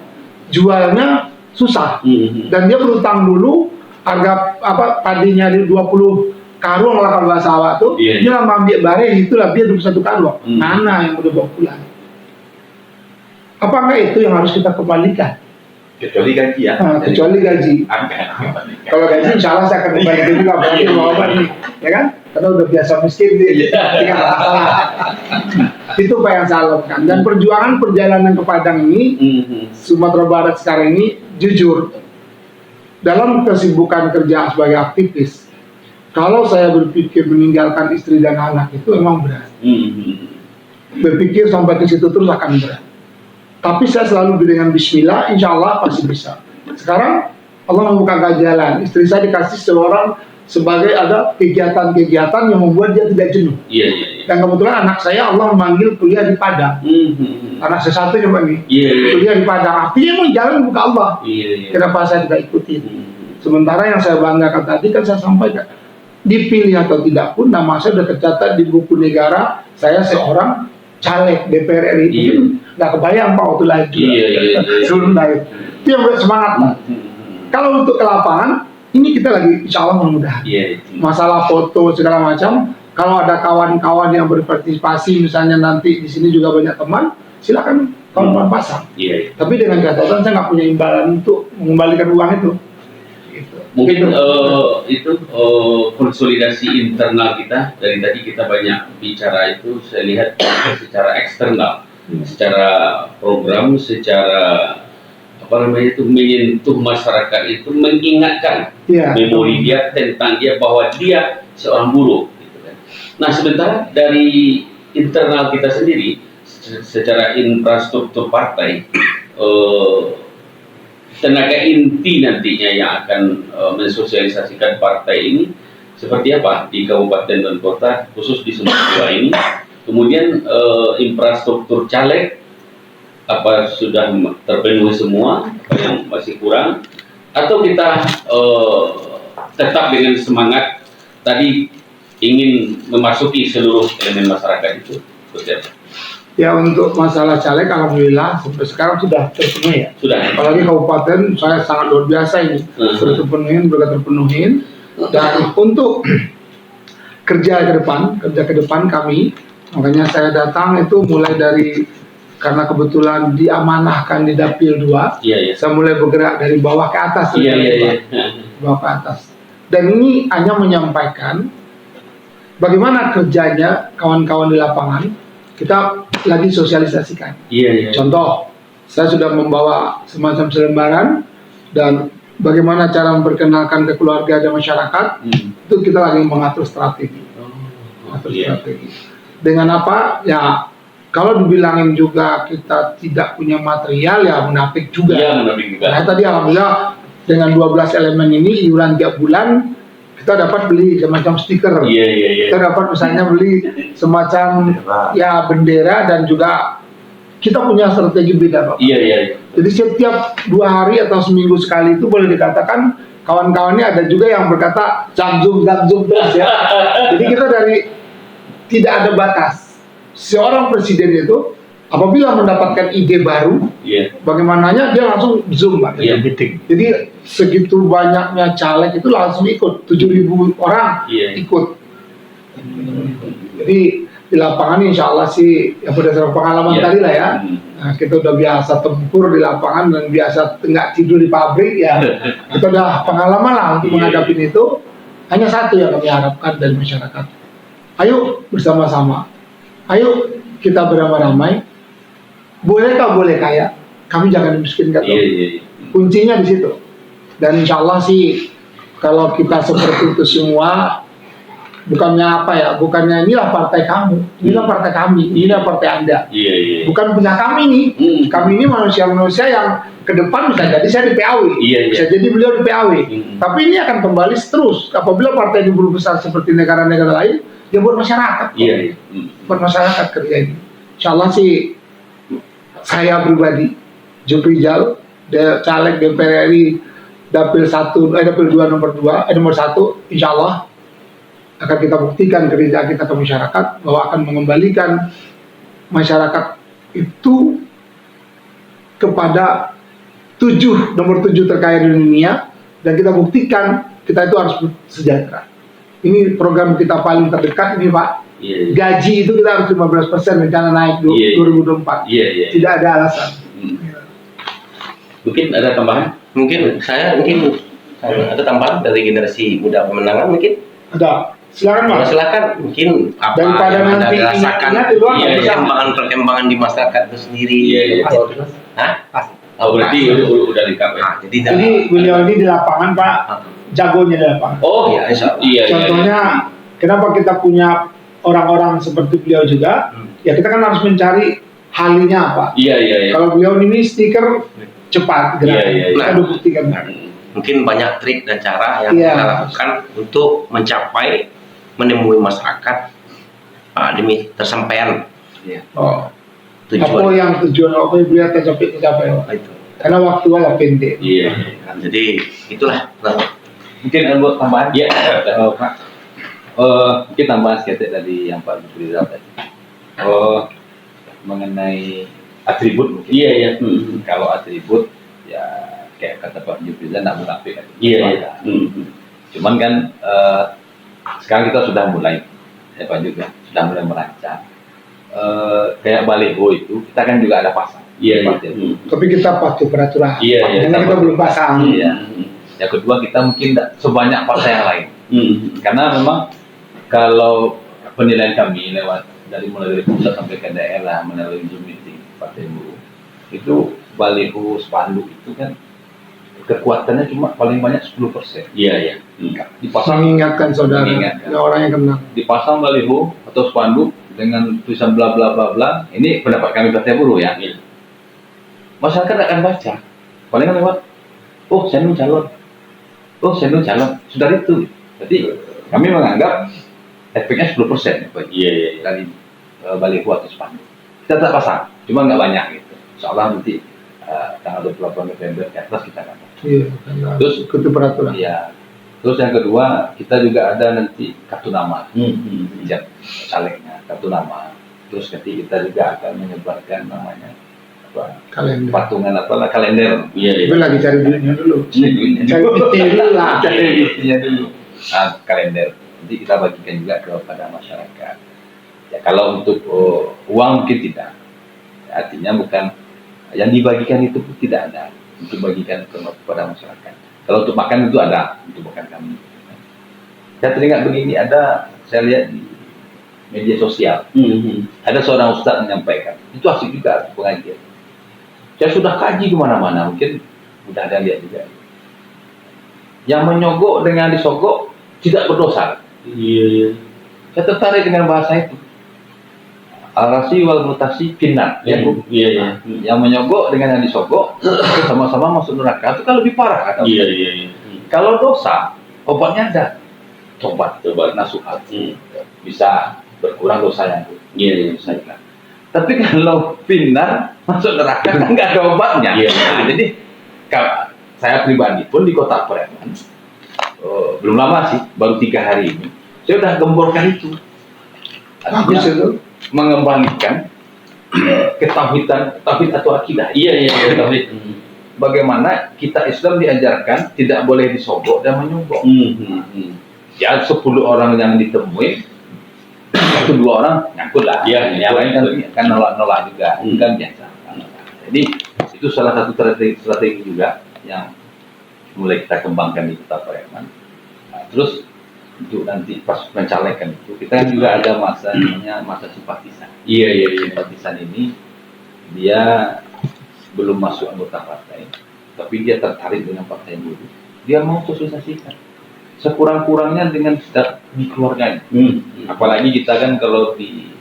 jualnya susah. Dan dia berutang dulu, harga padinya di 20 karung lah kalau bahasa Awak tuh, Iya. dia ambil bareng itulah dia 21 karung. Mana yang udah bawa pulang? Apakah itu yang harus kita kembalikan? Kecuali gaji ya. Kecuali gaji. Kalau gaji insya Allah saya akan kembalikan juga, berarti bawa nih, ya kan? Karena udah biasa miskin dia, tidak masalah. Itu Pak yang saya lakukan. Dan perjuangan perjalanan ke Padang ini, Sumatera Barat sekarang ini, jujur, dalam kesibukan kerja sebagai aktivis, kalau saya berpikir meninggalkan istri dan anak itu memang berat. Berpikir sampai ke situ terus akan berat. Tapi saya selalu dengan bismillah, insya Allah pasti bisa. Sekarang Allah membukakan jalan. Istri saya dikasih seorang sebagai ada kegiatan-kegiatan yang membuat dia tidak jenuh. Iya. Dan kebetulan anak saya Allah memanggil kuliah di Padang. Anak saya satu coba nih, Iya. kuliah di Padang. Artinya memang jalan buka Allah. Iya. Kenapa saya tidak ikutin? Sementara yang saya banggakan tadi kan saya sampaikan, dipilih atau tidak pun nama saya sudah tercatat di buku negara, saya seorang caleg DPR RI. Iya. Nggak kebayang Pak waktu lahir juga. Iya. Sebelum lahir. Itu yang buat semangat Pak. Kalau untuk ke lapangan, ini kita lagi insya Allah mudah-mudahan. Iya. Masalah foto segala macam, kalau ada kawan-kawan yang berpartisipasi, misalnya nanti di sini juga banyak teman, silakan kawan-kawan pasang. Iya. Tapi dengan catatan saya nggak punya imbalan untuk mengembalikan uang itu. Gitu. Mungkin itu konsolidasi internal kita. Dari tadi kita banyak bicara itu, saya lihat secara eksternal, secara program, secara menyentuh masyarakat itu, mengingatkan Iya. memori dia tentang dia bahwa dia seorang buruh. Gitu kan. Nah sementara dari internal kita sendiri, secara infrastruktur partai, tenaga inti nantinya yang akan mensosialisasikan partai ini seperti apa di kabupaten dan kota, khusus di Sumatera ini. Kemudian infrastruktur caleg apa sudah terpenuhi semua, apa yang masih kurang, atau kita tetap dengan semangat tadi ingin memasuki seluruh elemen masyarakat itu. Seperti apa? Ya, untuk masalah caleg alhamdulillah sampai sekarang sudah terpenuhi ya. Sudah. Apalagi kabupaten saya sangat luar biasa ini. Sudah terpenuhin, dan untuk kerja ke depan kami, makanya saya datang itu mulai dari, karena kebetulan diamanahkan di Dapil 2, saya mulai bergerak dari bawah ke atas, bawah ke atas. Dan ini hanya menyampaikan bagaimana kerjanya kawan-kawan di lapangan, kita lagi sosialisasikan. Contoh, saya sudah membawa semacam selembaran dan bagaimana cara memperkenalkan ke keluarga dan masyarakat, itu kita lagi mengatur strategi. Strategi. Dengan apa? Ya, kalau dibilangin juga kita tidak punya material, ya munafik juga. Nah, tadi alhamdulillah dengan 12 elemen ini iuran tiap bulan kita dapat beli semacam stiker. Kita dapat misalnya beli semacam ya bendera, dan juga kita punya strategi beda, Pak. Jadi setiap 2 hari atau seminggu sekali itu boleh dikatakan kawan-kawannya ada juga yang berkata zamzum terus ya. Jadi kita dari tidak ada batas. Seorang presiden itu apabila mendapatkan ide baru, bagaimananya dia langsung zoom, Pak. Jadi segitu banyaknya caleg itu langsung ikut, 7.000 orang ikut. Jadi di lapangan insya Allah sih ya berdasarkan pengalaman tadi lah ya. Nah, kita udah biasa tempur di lapangan dan biasa nggak tidur di pabrik ya. Kita udah pengalaman lah untuk menghadapi itu. Hanya satu yang kami harapkan dari masyarakat. Ayo bersama-sama. Ayo kita beramai-ramai. Boleh kaya, kami jangan dimiskinkan. Kuncinya di situ. Dan insya Allah sih kalau kita seperti itu semua, bukannya apa ya, bukannya inilah partai kamu, inilah partai kami, inilah partai Anda. Bukan punya kami nih. Kami ini manusia-manusia yang ke depan bisa jadi saya di PAW, bisa jadi beliau di PAW. Tapi ini akan kembali terus apabila partai ini berbesar seperti negara-negara lain, ya buat masyarakat. Buat masyarakat kerja ini. Insya Allah sih saya pribadi, Juprijal, caleg DPR RI Dapil 2 nomor 1, insya Allah akan kita buktikan kerja kita ke masyarakat bahwa akan mengembalikan masyarakat itu kepada nomor 7 terkaya di dunia, dan kita buktikan kita itu harus sejahtera. Ini program kita paling terdekat ini, Pak. Gaji itu kita harus 15% rencana naik 2024. Tidak ada alasan. Mungkin ada tambahan? Mungkin ada tambahan dari generasi muda pemenangan mungkin. Ada. Silakan, Pak. Silakan. Mungkin apa daripada yang Anda nanti rasakan perkembangan di masyarakat itu sendiri. Oh, berarti udah lengkap ya. Jadi beliau ini di lapangan, Pak, jagonya di lapangan. Contohnya kenapa kita punya orang-orang seperti beliau juga? Ya kita kan harus mencari halinya apa. Kalau beliau ini stiker cepat gerak. Kita buktikan. Mungkin banyak trik dan cara yang kita lakukan untuk mencapai menemui masyarakat demi tersampaian tujuan. Tujuan apa yang beliau tercapai Itu. karena waktu agak pendek. Jadi itulah. Mungkin ada tambahan? Pak. Mungkin tambahan sedikit dari yang Pak Jupri tadi. Mengenai atribut mungkin. Kalau atribut ya kayak kata Pak Jupri tidak munafik. Cuman kan sekarang kita sudah mulai, ya Pak juga sudah mulai merancang. Kayak baliho itu kita kan juga ada pasang. Tapi kita patuh peraturan. Karena kita belum pasang. Yang kedua kita mungkin tidak sebanyak partai yang lain. Karena memang kalau penilaian kami mulai dari pusat sampai ke daerah melalui Zoom meeting partai buruh, itu baliho spanduk itu kan kekuatannya cuma paling banyak 10%. Dipasang, mengingatkan saudara, mengingatkan. orang yang kena. Dipasang baliho atau spanduk dengan tulisan bla bla bla bla, ini pendapat kami partai buruh ya. Masyarakat akan baca, paling lewat, oh saya mau calon, oh saya mau calon, sudah itu. Jadi kami menganggap efeknya 10% dari baliho atau spanduk. Kita tak pasang, cuma nggak banyak gitu. Insyaallah nanti tanggal 28 November ke atas kita akan. Iya, Terus ikuti peraturan. Iya. Terus yang kedua, kita juga ada nanti kartu nama, calegnya, kartu nama. Terus nanti kita juga akan menyebarkan namanya apa? Kalender. Patungan apa? Kalender. Tapi lagi cari duitnya dulu. Cari duitnya dulu lah. Cari duitnya dulu. Nah, kalender. Nanti kita bagikan juga kepada masyarakat. Ya kalau untuk uang mungkin tidak. Artinya bukan yang dibagikan itu tidak ada untuk bagikan kepada masyarakat. Kalau untuk makan itu ada, untuk makan kami. Saya teringat begini, saya lihat di media sosial, ada seorang ustadz menyampaikan, itu asik juga pengajian. Saya sudah kaji kemana-mana, mungkin udah ada lihat juga. Yang menyogok dengan disogok tidak berdosa. Iya. Saya tertarik dengan bahasa itu. Al-rasi wal mutasi finnar. Iya. Yang menyogok dengan yang disogok itu sama-sama masuk neraka. Itu kan lebih parah kan? Iya. Kalau dosa, obatnya ada. Tobat nasuhat. Bisa berkurang dosa yang Iya. saya. Tapi kalau finnar masuk neraka kan nggak ada obatnya. Iya. Nah, jadi saya pribadi pun di Kota Preman, belum lama sih, baru 3 hari ini, saya udah gemborkan itu. Bagus itu. Mengembalikan tauhid atau akidah. Iya, tauhid. Bagaimana kita Islam diajarkan tidak boleh disogok dan menyogok. Ya 10 orang yang ditemui, 2 orang ngaku lah. Iya, yang lain kan nolak juga. Kan biasa. Jadi itu salah satu strategi juga yang mulai kita kembangkan di Kota Preman. Nah, terus untuk nanti pas mencalekkan itu kita kan juga ada masa namanya masa simpatisan. Iya. Simpatisan ini dia belum masuk anggota partai, tapi dia tertarik dengan partai buruh. Dia mau sosialisasikan sekurang-kurangnya dengan di keluarganya. Apalagi kita kan kalau di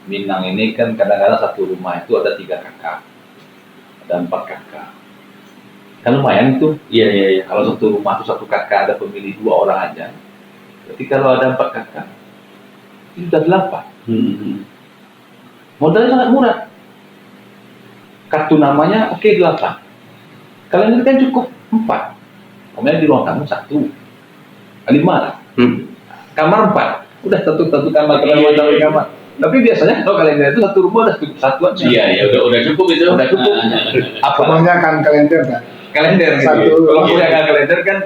Minang ini kan kadang-kadang satu rumah itu ada 3 kakak, ada 4 kakak. Kan lumayan itu. Iya. Kalau satu rumah itu 1 kakak ada pemilih 2 orang aja. Berarti kalau ada 4 kakak, itu sudah 8. Modalnya sangat murah. Kartu namanya oke 8. Kalian ini kan cukup 4. Kemudian di ruang tamu 1. 5 lah. Kamar 4. Udah satu kamar, kamar. Tapi biasanya kalau kalian itu satu rumah udah cukup 1 aja. Iya, udah cukup itu. Udah cukup. Apalagi kan kalender kan. Kalender gitu. Satu. Kalau punya kalender kan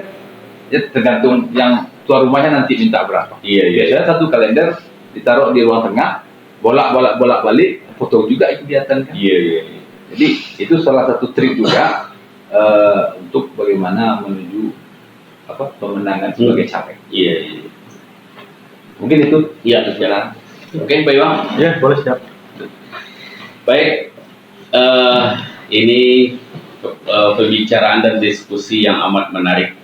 ya tergantung yang tuan rumahnya nanti minta berapa. Iya. Biasanya satu kalender ditaruh di ruang tengah, bolak-balik, foto juga itu kelihatan kan. Iya. Jadi itu salah satu trik juga untuk bagaimana menuju pemenangan sebagai caleg. Iya. Mungkin itu. Iya, sekarang. Oke, Pak Iwan. Ya, boleh siap. Baik, ini pembicaraan dan diskusi yang amat menarik.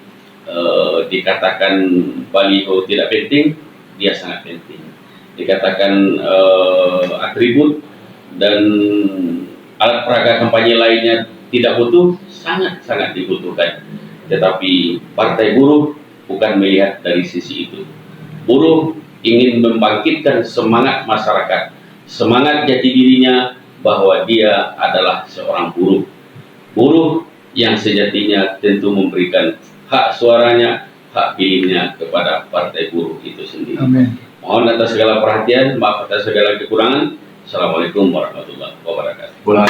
Dikatakan baliho tidak penting, dia sangat penting. Dikatakan atribut dan alat peraga kampanye lainnya tidak butuh, sangat dibutuhkan. Tetapi Partai Buruh bukan melihat dari sisi itu. Buruh ingin membangkitkan semangat masyarakat, semangat jati dirinya bahwa dia adalah seorang buruh. Buruh yang sejatinya tentu memberikan hak suaranya, hak pilihnya kepada Partai Buruh itu sendiri. Amin. Mohon atas segala perhatian, maaf atas segala kekurangan. Assalamualaikum warahmatullahi wabarakatuh. Boleh.